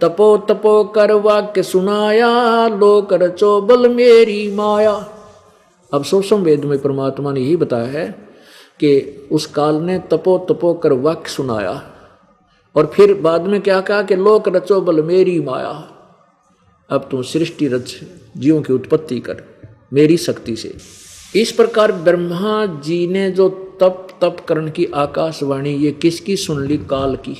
तपो तपो कर वाक्य सुनाया, लोक रचो बल मेरी माया। अब सोसम वेद में परमात्मा ने यही बताया है कि उस काल ने तपो तपो कर वाक्य सुनाया, और फिर बाद में क्या कहा कि लोक रचो बल मेरी माया। अब तू सृष्टि रच, जीवों की उत्पत्ति कर मेरी शक्ति से। इस प्रकार ब्रह्मा जी ने जो तप करण की आकाशवाणी ये किसकी सुन ली? काल की।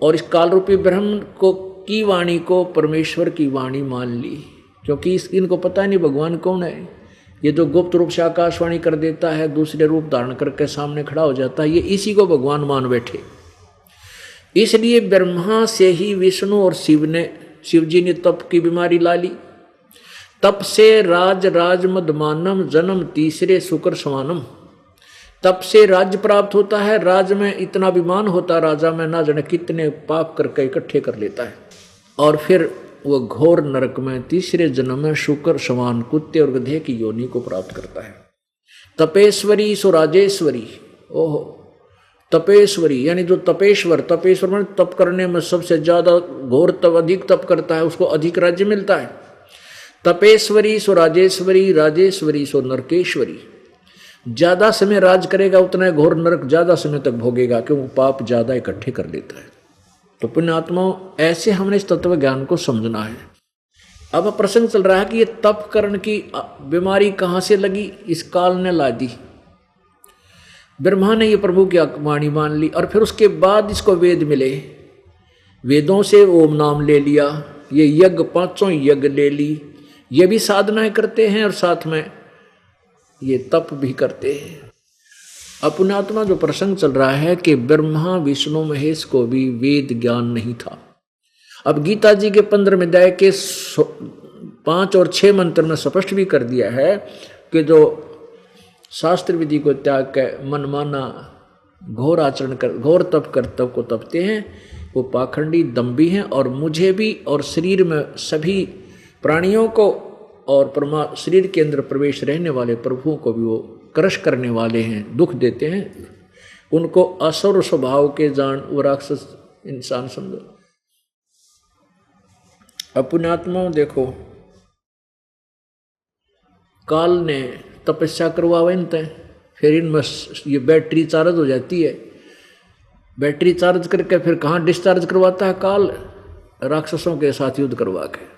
और इस काल रूपी ब्रह्म को की वाणी को परमेश्वर की वाणी मान ली, क्योंकि इनको पता नहीं भगवान कौन है। ये जो गुप्त रूप से आकाशवाणी कर देता है, दूसरे रूप धारण करके सामने खड़ा हो जाता है, ये इसी को भगवान मान बैठे। इसलिए ब्रह्मा से ही विष्णु और शिव जी ने तप की बीमारी ला ली। तप से राज मदमानम जन्म तीसरे शुक्र समानम। तप से राज्य प्राप्त होता है, राज में इतना अभिमान होता है राजा में, ना जाने कितने पाप करके इकट्ठे कर लेता है, और फिर वो घोर नरक में तीसरे जन्म में शुक्र समान कुत्ते और गधे की योनि को प्राप्त करता है। तपेश्वरी सो राजेश्वरी। ओहो, तपेश्वरी यानी जो तपेश्वर में तप करने में सबसे ज्यादा घोर तप, अधिक तप करता है, उसको अधिक राज्य मिलता है। तपेश्वरी सो राजेश्वरी, राजेश्वरी सो नरकेश्वरी। ज्यादा समय राज करेगा उतना घोर नरक ज्यादा समय तक भोगेगा, क्यों? पाप ज्यादा इकट्ठे कर लेता है। तो पुण्यात्माओं, ऐसे हमने इस तत्व ज्ञान को समझना है। अब प्रसंग चल रहा है कि ये तप करण की बीमारी कहाँ से लगी? इस काल ने ला दी। ब्रह्मा ने ये प्रभु की वाणी मान ली, और फिर उसके बाद इसको वेद मिले, वेदों से ओम नाम ले लिया, ये यज्ञ 5 यज्ञ ले ली, ये भी साधनाएं करते हैं और साथ में ये तप भी करते हैं। अपनात्मा जो प्रसंग चल रहा है कि ब्रह्मा विष्णु महेश को भी वेद ज्ञान नहीं था। अब गीता जी के 15वें अध्याय के 5 और 6 मंत्र में स्पष्ट भी कर दिया है कि जो शास्त्र विधि को त्याग कर मनमाना घोर आचरण कर, घोर तप कर तप को तपते हैं, वो पाखंडी दम्भी हैं, और मुझे भी और शरीर में सभी प्राणियों को और शरीर के अंदर प्रवेश रहने वाले प्रभुओं को भी वो क्रश करने वाले हैं, दुख देते हैं। उनको असुर स्वभाव के जान वो राक्षस इंसान समझो। अपनात्माओं देखो, काल ने तपस्या करवावे इनते, फिर इनमें ये बैटरी चार्ज हो जाती है। बैटरी चार्ज करके फिर कहाँ डिस्चार्ज करवाता है काल? राक्षसों के साथ युद्ध करवा के।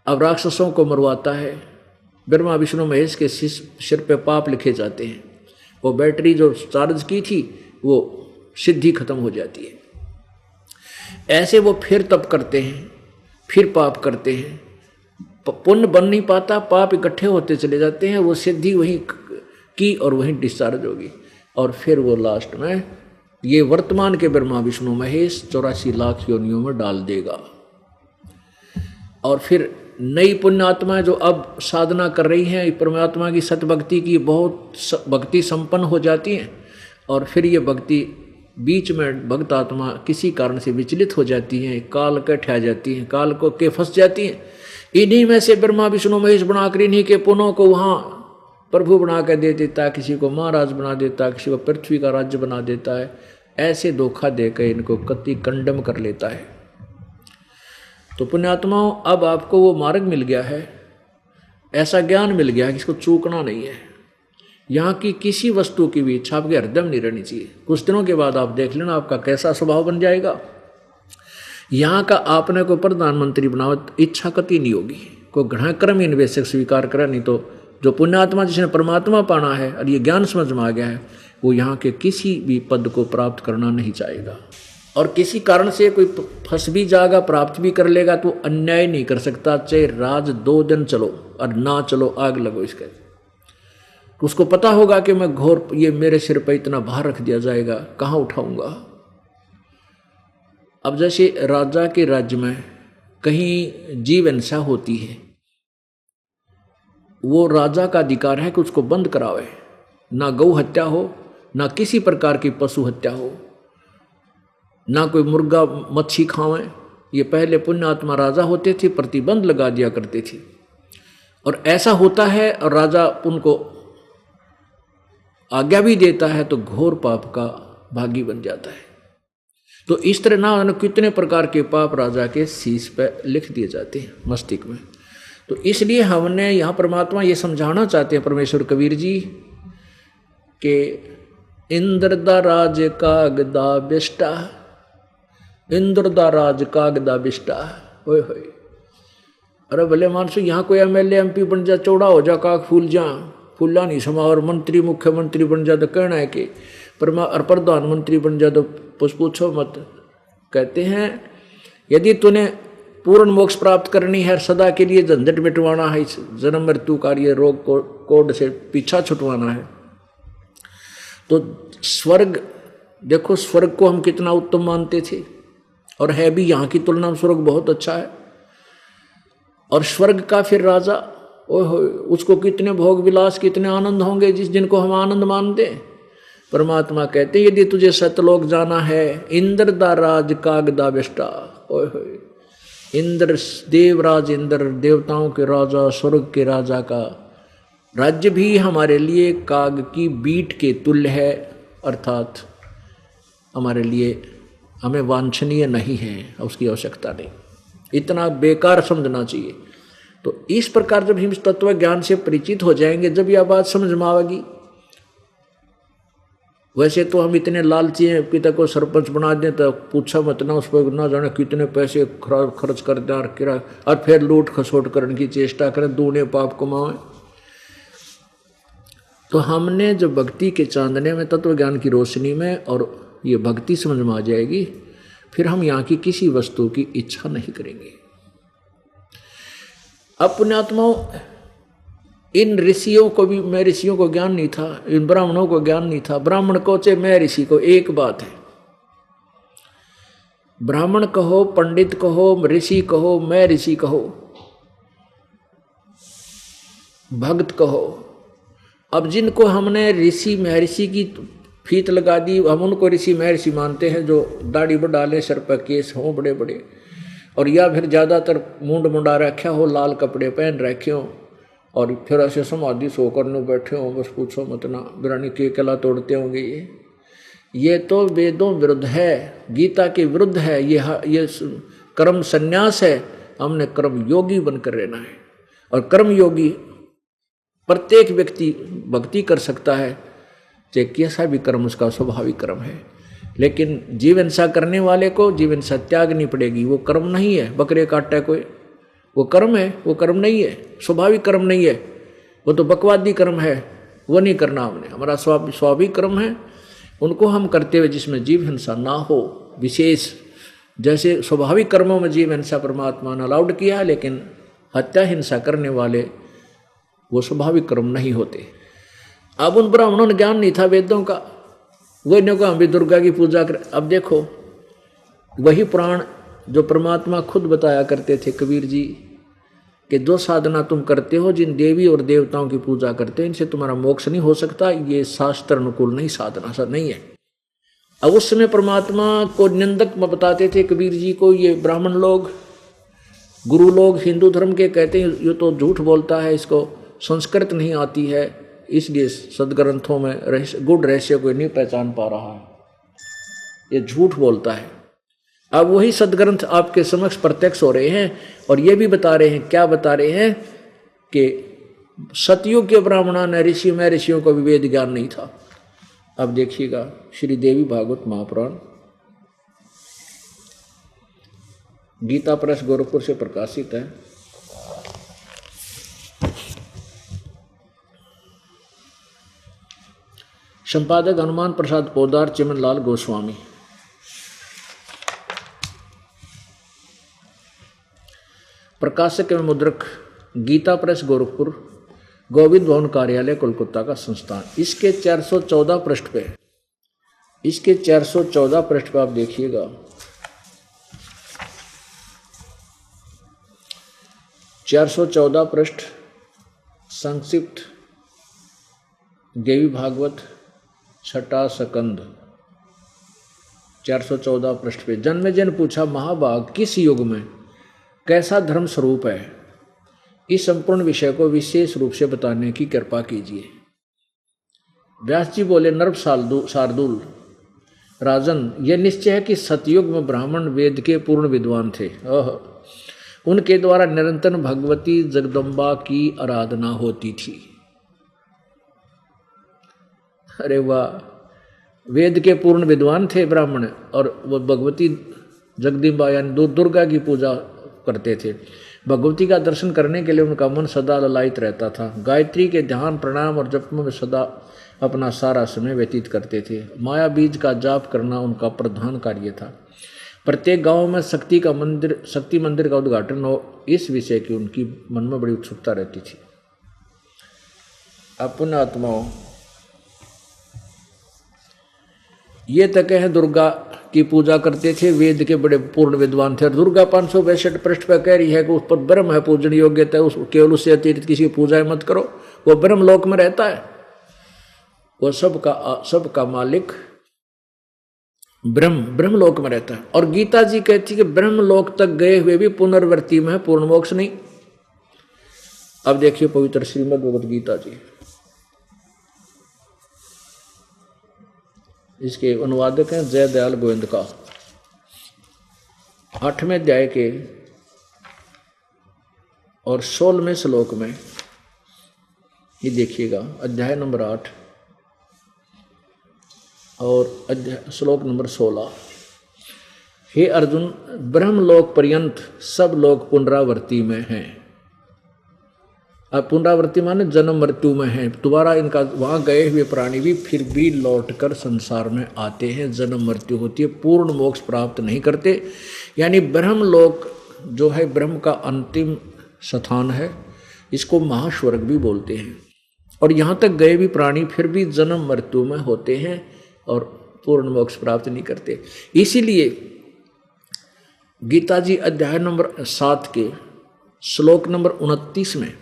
अब राक्षसों को मरवाता है। ब्रह्मा विष्णु महेश के सिर पे पाप लिखे जाते हैं। वो बैटरी जो चार्ज की थी वो सिद्धि खत्म हो जाती है। ऐसे वो फिर तप करते हैं, फिर पाप करते हैं, पुण्य बन नहीं पाता, पाप इकट्ठे होते चले जाते हैं, वो सिद्धि वहीं की और वहीं डिस्चार्ज होगी, और फिर वो लास्ट में ये वर्तमान के ब्रह्मा विष्णु महेश 84 लाख योनियों में डाल देगा। और फिर नई पुण्यात्माएं जो अब साधना कर रही हैं परमात्मा की सत भक्ति की, बहुत भक्ति संपन्न हो जाती हैं, और फिर ये भक्ति बीच में भक्त आत्मा किसी कारण से विचलित हो जाती हैं, काल के ठा जाती हैं, काल को के फंस जाती हैं। इन्हीं में से ब्रह्मा विष्णु महेश बनाकर इन्हीं के पुनों को वहाँ प्रभु बना कर दे देता है, किसी को महाराज बना देता है, किसी को पृथ्वी का राज्य बना देता है। ऐसे धोखा देकर इनको कति कंडम कर लेता है। तो पुण्यात्माओं, अब आपको वो मार्ग मिल गया है, ऐसा ज्ञान मिल गया है कि इसको चूकना नहीं है। यहाँ की किसी वस्तु की भी इच्छा आपके हृदय में नहीं रहनी चाहिए। कुछ दिनों के बाद आप देख लेना आपका कैसा स्वभाव बन जाएगा। यहाँ का आपने को प्रधानमंत्री बनाओ, इच्छा कति नहीं होगी। कोई घृणा कर्म इन्वेषक स्वीकार करा, नहीं तो जो पुण्यात्मा जिसने परमात्मा पाना है और ये ज्ञान समझ में आ गया है, वो यहाँ के किसी भी पद को प्राप्त करना नहीं चाहेगा। और किसी कारण से कोई फंस भी जाएगा, प्राप्त भी कर लेगा तो अन्याय नहीं कर सकता, चाहे राज 2 दिन चलो और ना चलो, आग लगो इसके। तो उसको पता होगा कि मैं घोर, ये मेरे सिर पर इतना भार रख दिया जाएगा, कहाँ उठाऊंगा। अब जैसे राजा के राज्य में कहीं जीव हिंसा होती है, वो राजा का अधिकार है कि उसको बंद करावे, ना गौ हत्या हो, ना किसी प्रकार की पशु हत्या हो, ना कोई मुर्गा मच्छी खावें। ये पहले पुण्यात्मा राजा होते थे, प्रतिबंध लगा दिया करते थे। और ऐसा होता है और राजा उनको आज्ञा भी देता है तो घोर पाप का भागी बन जाता है। तो इस तरह ना कितने प्रकार के पाप राजा के शीश पर लिख दिए जाते हैं, मस्तिष्क में। तो इसलिए हमने यहाँ परमात्मा ये समझाना चाहते हैं, परमेश्वर कबीर जी, के इंद्र दा राज कागदा बिष्टा, इंद्र दा राज कागदा बिष्टा। ओए होए, अरे भले मानसो यहाँ कोई एमएलए एमपी बन जा, चौड़ा हो जा, काक फूल जा, फूला नहीं समा, और मंत्री मुख्यमंत्री बन जा तो कहना है कि प्रधानमंत्री बन जा तो पूछो मत। कहते हैं यदि तूने पूर्ण मोक्ष प्राप्त करनी है, सदा के लिए झंझट मिटवाना है, इस जन्म मृत्यु कार्य रोग कोड से पीछा छुटवाना है, तो स्वर्ग, देखो स्वर्ग को हम कितना उत्तम मानते थे, और है भी यहाँ की तुलना में स्वर्ग बहुत अच्छा है। और स्वर्ग का फिर राजा, ओहो, उसको कितने भोग विलास, कितने आनंद होंगे जिस जिनको हम आनंद मानते। परमात्मा कहते यदि तुझे सतलोक जाना है, इंद्र दा राज कागदा बिष्टा। ओहो, इंद्र देवराज, इंद्र देवताओं के राजा, स्वर्ग के राजा का राज्य भी हमारे लिए काग की बीट के तुल्य है, अर्थात हमारे लिए हमें वांछनीय नहीं है, उसकी आवश्यकता नहीं, इतना बेकार समझना चाहिए। तो इस प्रकार जब हम तत्व ज्ञान से परिचित हो जाएंगे, जब यह बात समझ में आएगी। वैसे तो हम इतने लालची हैं, पिता को सरपंच बना दें तो पूछा मत ना, उस पर ना जाने कितने पैसे खर्च कर दें और फिर लूट खसोट करने की चेष्टा करें, दूने पाप कमाएं। तो हमने जो भक्ति के चांदने में, तत्व ज्ञान की रोशनी में, और ये भक्ति समझ में आ जाएगी, फिर हम यहाँ की किसी वस्तु की इच्छा नहीं करेंगे। अब पुण्यात्माओं, इन ऋषियों को भी, मैं ऋषियों को ज्ञान नहीं था, इन ब्राह्मणों को ज्ञान नहीं था। ब्राह्मण को चाहे मैं ऋषि को एक बात है, ब्राह्मण कहो, पंडित कहो, ऋषि कहो, मैं ऋषि कहो, भक्त कहो। अब जिनको हमने ऋषि महर्षि की फीत लगा दी, हम उनको ऋषि महर्षि मानते हैं, जो दाढ़ी बढ़ा ले, सर पर केस हों बड़े बड़े, और या फिर ज़्यादातर मूंड मुंडा रखा हो, लाल कपड़े पहन रखे हों, और फिर ऐसे समाधि सो करने बैठे हों, बस पूछो मत ना, बिरानी के कला तोड़ते होंगे। ये तो वेदों विरुद्ध है, गीता के विरुद्ध है, ये कर्म संन्यास है। हमने कर्म योगी बनकर रहना है, और कर्म योगी प्रत्येक व्यक्ति भक्ति कर सकता है, चाहे कैसा भी कर्म उसका स्वाभाविक कर्म है। लेकिन जीव हिंसा करने वाले को जीव हिंसा त्यागनी पड़ेगी, वो कर्म नहीं है। बकरे काटा कोई, वो कर्म है, वो कर्म नहीं है, स्वाभाविक कर्म नहीं है, वो तो बकवादी कर्म है, वो नहीं करना हमने। हमारा स्वाभाविक कर्म है, उनको हम करते हुए जिसमें जीव हिंसा ना हो। विशेष जैसे स्वाभाविक कर्मों में जीव हिंसा परमात्मा ने अलाउड किया है, लेकिन हत्या हिंसा करने वाले वो स्वाभाविक कर्म नहीं होते। अब उन ब्राह्मणों ने ज्ञान नहीं था वेदों का, वो इन्हों को हम भी दुर्गा की पूजा कर। अब देखो वही पुराण जो परमात्मा खुद बताया करते थे कबीर जी, कि जो साधना तुम करते हो, जिन देवी और देवताओं की पूजा करते हो, इनसे तुम्हारा मोक्ष नहीं हो सकता, ये शास्त्र अनुकूल नहीं, साधना सा नहीं है। अब उस समय परमात्मा को निंदक बताते थे कबीर जी को, ये ब्राह्मण लोग, गुरु लोग, हिंदू धर्म के, कहते हैं ये तो झूठ बोलता है, इसको संस्कृत नहीं आती है, इसलिए सदग्रंथों में गुड़ रहस्य को नहीं पहचान पा रहा है, ये झूठ बोलता है। अब वही सदग्रंथ आपके समक्ष प्रत्यक्ष हो रहे हैं, और ये भी बता रहे हैं, क्या बता रहे हैं, कि सतयुग के ब्राह्मणों ने ऋषि में ऋषियों को भी वेद ज्ञान नहीं था। अब देखिएगा श्री देवी भागवत महापुराण, गीता प्रेस गोरखपुर से प्रकाशित है। संपादक हनुमान प्रसाद पोदार, चिमनलाल गोस्वामी। प्रकाशक एवं मुद्रक गीता प्रेस गोरखपुर, गोविंद भवन कार्यालय कोलकाता का संस्थान। इसके 414 पृष्ठ पे, इसके 414 पृष्ठ पे आप देखिएगा, 414 पृष्ठ संक्षिप्त देवी भागवत छठा स्कंद, 414 पृष्ठ पे जन्मेजय ने पूछा, महाभाग किस युग में कैसा धर्म स्वरूप है, इस संपूर्ण विषय को विशेष रूप से बताने की कृपा कीजिए। व्यास जी बोले, नर्व शार्दूल राजन, यह निश्चय है कि सतयुग में ब्राह्मण वेद के पूर्ण विद्वान थे। उनके द्वारा निरंतर भगवती जगदम्बा की आराधना होती थी। अरे वाह, वेद के पूर्ण विद्वान थे ब्राह्मण, और वो भगवती जगदम्बा यानी दुर्गा की पूजा करते थे। भगवती का दर्शन करने के लिए उनका मन सदा ललायित रहता था। गायत्री के ध्यान, प्रणाम और जप में सदा अपना सारा समय व्यतीत करते थे। माया बीज का जाप करना उनका प्रधान कार्य था। प्रत्येक गांव में शक्ति मंदिर का उद्घाटन हो, इस विषय की उनकी मन में बड़ी उत्सुकता रहती थी। अपने आत्माओं, ये तक है दुर्गा की पूजा करते थे, वेद के बड़े पूर्ण विद्वान थे। और दुर्गा 562 पृष्ठ पर कह रही है कि उस पर ब्रह्म है, पूजन योग्य है, केवल उससे अतिरिक्त किसी की पूजा मत करो, वो ब्रह्म लोक में रहता है, वो सबका मालिक ब्रह्म लोक में रहता है। और गीता जी कहती है कि ब्रह्म लोक तक गए हुए भी पुनर्वृत्ति में है, पूर्ण मोक्ष नहीं। अब देखिए पवित्र श्रीमद् भगवद गीता जी, इसके अनुवादक हैं जय दयाल गोविंद का। 8वें अध्याय के और 16वें श्लोक में ये देखिएगा, अध्याय नंबर 8 और श्लोक नंबर 16। हे अर्जुन, ब्रह्मलोक पर्यंत सब लोग पुनरावृत्ति में हैं। अब पुनरावृत्ति माने जन्म मृत्यु में हैं, दोबारा इनका वहाँ गए हुए प्राणी भी फिर भी लौटकर संसार में आते हैं, जन्म मृत्यु होती है, पूर्ण मोक्ष प्राप्त नहीं करते। यानी ब्रह्मलोक जो है ब्रह्म का अंतिम स्थान है, इसको महास्वर्ग भी बोलते हैं। और यहाँ तक गए भी प्राणी फिर भी जन्म मृत्यु में होते हैं और पूर्ण मोक्ष प्राप्त नहीं करते। इसीलिए गीता जी अध्याय नंबर 7 के श्लोक नंबर 29 में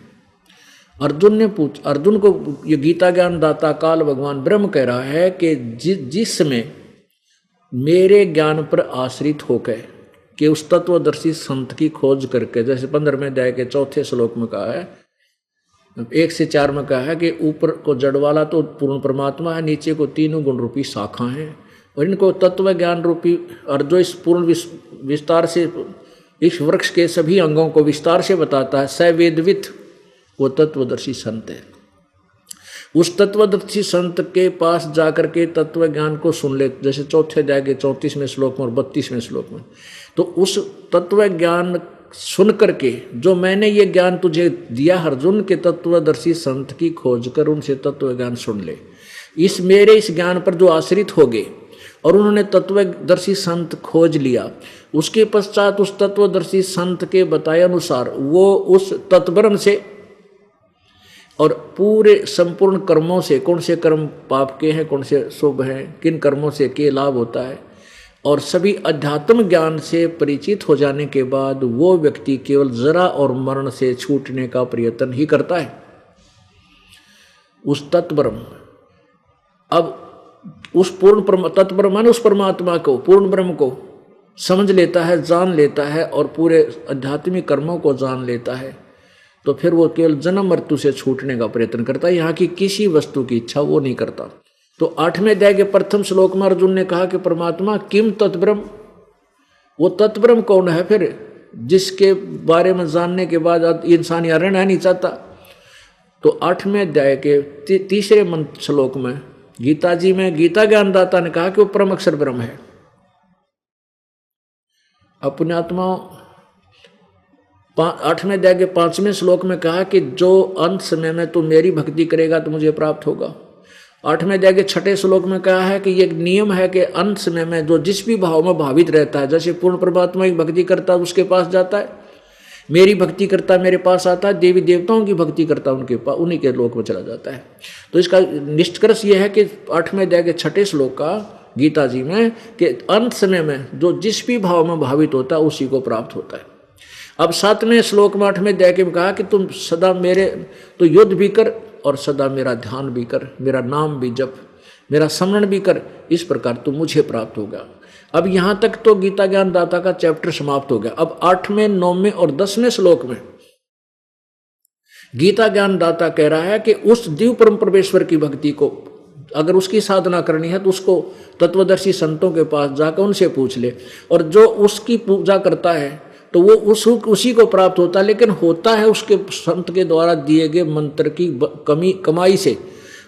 अर्जुन को ये गीता ज्ञान दाता काल भगवान ब्रह्म कह रहा है कि जिसमें मेरे ज्ञान पर आश्रित होकर कि उस तत्वदर्शी संत की खोज करके, जैसे 15वें अध्याय के 4थे श्लोक में कहा है, 1 से 4 में कहा है कि ऊपर को जड़ वाला तो पूर्ण परमात्मा है, नीचे को 3 गुण रूपी शाखा है, और इनको तत्व ज्ञान रूपी, और जो इस पूर्ण विस्तार से इस वृक्ष के सभी अंगों को विस्तार से बताता है, स वेदवित, वो तत्वदर्शी संत है। उस तत्वदर्शी संत के पास जाकर के तत्व ज्ञान को सुन ले, जैसे 4थे अध्याय के 34वें श्लोक में और 32वें श्लोक में। तो उस तत्व ज्ञान सुन करके जो मैंने ये ज्ञान तुझे दिया अर्जुन के तत्वदर्शी संत की खोज कर उनसे तत्व ज्ञान सुन ले। इस मेरे इस ज्ञान पर जो आश्रित हो गए और उन्होंने तत्वदर्शी संत खोज लिया, उसके पश्चात उस तत्वदर्शी संत के बताए अनुसार वो उस तत्ब्रह्म से और पूरे संपूर्ण कर्मों से, कौन से कर्म पाप के हैं, कौन से शुभ हैं, किन कर्मों से क्या लाभ होता है, और सभी अध्यात्म ज्ञान से परिचित हो जाने के बाद वो व्यक्ति केवल जरा और मरण से छूटने का प्रयत्न ही करता है, उस तत्ब्रह्म। अब उस पूर्ण तत्ब्रह्म माने उस परमात्मा को, पूर्ण ब्रह्म को समझ लेता है, जान लेता है और पूरे आध्यात्मिक कर्मों को जान लेता है, तो फिर वो केवल जन्म मृत्यु से छूटने का प्रयत्न करता है, यहाँ की किसी वस्तु की इच्छा वो नहीं करता। तो 8वें अध्याय के प्रथम श्लोक में अर्जुन ने कहा कि परमात्मा किम तत्ब्रह्म, वो तत्ब्रह्म कौन है फिर, जिसके बारे में जानने के बाद इंसान यहाँ रहना नहीं चाहता। तो 8वें अध्याय के 3रे श्लोक में गीता जी में गीता ज्ञानदाता ने कहा कि वो परम अक्षर ब्रह्म है। अपने आत्माओं 8वें अध्याय के 5वें श्लोक में कहा कि जो अंत समय में तू मेरी भक्ति करेगा तो मुझे प्राप्त होगा, 8वें अध्याय के 6 श्लोक में कहा है कि ये नियम है कि अंत समय में जो जिस भी भाव में भावित रहता है, जैसे पूर्ण परमात्मा की भक्ति करता है उसके पास जाता है, मेरी भक्ति करता मेरे पास आता है, देवी देवताओं की भक्ति करता उनके पास, उन्हीं के लोक में चला जाता है। तो इसका निष्कर्ष यह है कि 8वें अध्याय के 6 श्लोक का गीता जी में कि अंत समय में जो जिस भी भाव में भावित होता है उसी को प्राप्त होता है। अब 7वें श्लोक में 8वें अध्याय में कहा कि तुम सदा मेरे तो युद्ध भी कर और सदा मेरा ध्यान भी कर, मेरा नाम भी जप, मेरा स्मरण भी कर, इस प्रकार तू मुझे प्राप्त होगा। अब यहाँ तक तो गीता ज्ञान दाता का चैप्टर समाप्त हो गया। अब 8वें 9वें और 10वें श्लोक में गीता ज्ञान दाता कह रहा है कि उस दिव्य परम परमेश्वर की भक्ति को अगर उसकी साधना करनी है तो उसको तत्वदर्शी संतों के पास जाकर उनसे पूछ ले, और जो उसकी पूजा करता है तो वो उसी को प्राप्त होता है, लेकिन होता है उसके संत के द्वारा दिए गए मंत्र की कमाई से,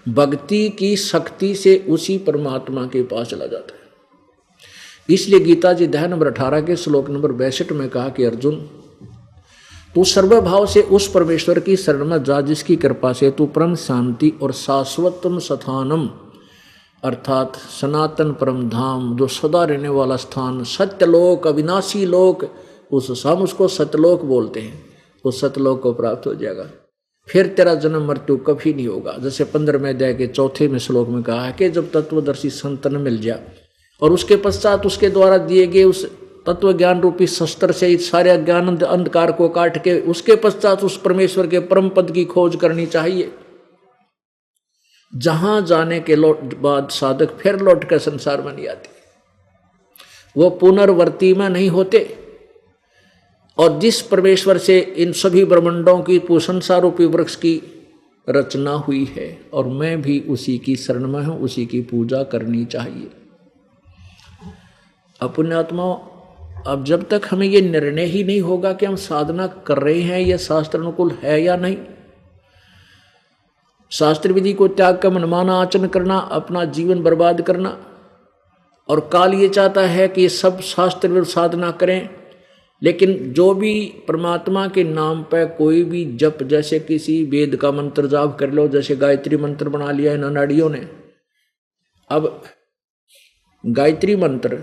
भक्ति की शक्ति से उसी परमात्मा के पास चला जाता है। इसलिए गीता जी अध्याय नंबर 18 के श्लोक नंबर 62 में कहा कि अर्जुन तू सर्वभाव से उस परमेश्वर की शरण में जा जिसकी कृपा से तू परम शांति और शाश्वतम स्थानम अर्थात सनातन परम धाम जो सदा रहने वाला स्थान, सत्यलोक, अविनाशी लोक, हम उसको सतलोक बोलते हैं, उस सतलोक को प्राप्त हो जाएगा। फिर तेरा जन्म मृत्यु कभी नहीं होगा। जैसे 15वें अध्याय के 4वें श्लोक में कहा है कि जब तत्वदर्शी संतन मिल जाए और उसके पश्चात उसके द्वारा दिए गए उस तत्व ज्ञान रूपी शस्त्र से सारे अज्ञान अंधकार को काट के उसके पश्चात उस परमेश्वर के परम पद की खोज करनी चाहिए, जहां जाने के बाद साधक फिर लौट कर संसार में नहीं आते, वो पुनर्वर्ती में नहीं होते। और जिस परमेश्वर से इन सभी ब्रह्मांडों की संसार रूपी वृक्ष की रचना हुई है, और मैं भी उसी की शरण में हूं, उसी की पूजा करनी चाहिए। अपने आत्मा अब जब तक हमें ये निर्णय ही नहीं होगा कि हम साधना कर रहे हैं यह शास्त्र अनुकूल है या नहीं, शास्त्र विधि को त्याग कर मनमाना आचरण करना, अपना जीवन बर्बाद करना, और काल ये चाहता है कि सब शास्त्र विरुद्ध साधना करें, लेकिन जो भी परमात्मा के नाम पर कोई भी जप, जैसे किसी वेद का मंत्र जाप कर लो, जैसे गायत्री मंत्र बना लिया इन अनाड़ियों ने। अब गायत्री मंत्र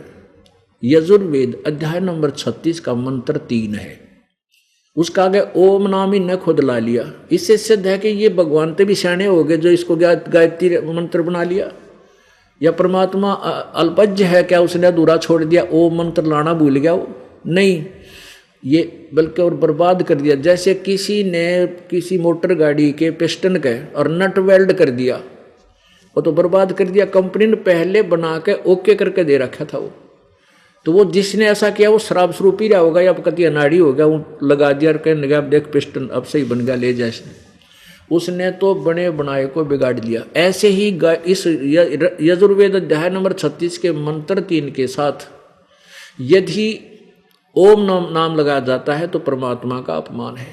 यजुर्वेद अध्याय नंबर 36 का मंत्र 3 है, उसका आगे ओम नाम ही न खुद ला लिया। इससे सिद्ध है कि ये भगवान ते भी सियाने हो गए जो इसको गायत्री मंत्र बना लिया, या परमात्मा अल्पज्ञ है क्या, उसने अधूरा छोड़ दिया, ओम मंत्र लाना भूल गया वो? नहीं, ये बल्कि और बर्बाद कर दिया। जैसे किसी ने किसी मोटर गाड़ी के पिस्टन के और नट वेल्ड कर दिया, वो तो बर्बाद कर दिया। कंपनी ने पहले बना के ओके करके दे रखा था वो, तो वो जिसने ऐसा किया वो शराब स्वरूप ही रहा होगा या कति अनाड़ी हो गया, वो लगा दिया और कहने लगा अब देख पिस्टन अब सही बन गया, ले जाए। उसने तो बने बनाए को बिगाड़ दिया। ऐसे ही इस यजुर्वेद अध्याय नंबर 36 के मंत्र 3 के साथ यदि ओम नाम लगाया जाता है तो परमात्मा का अपमान है।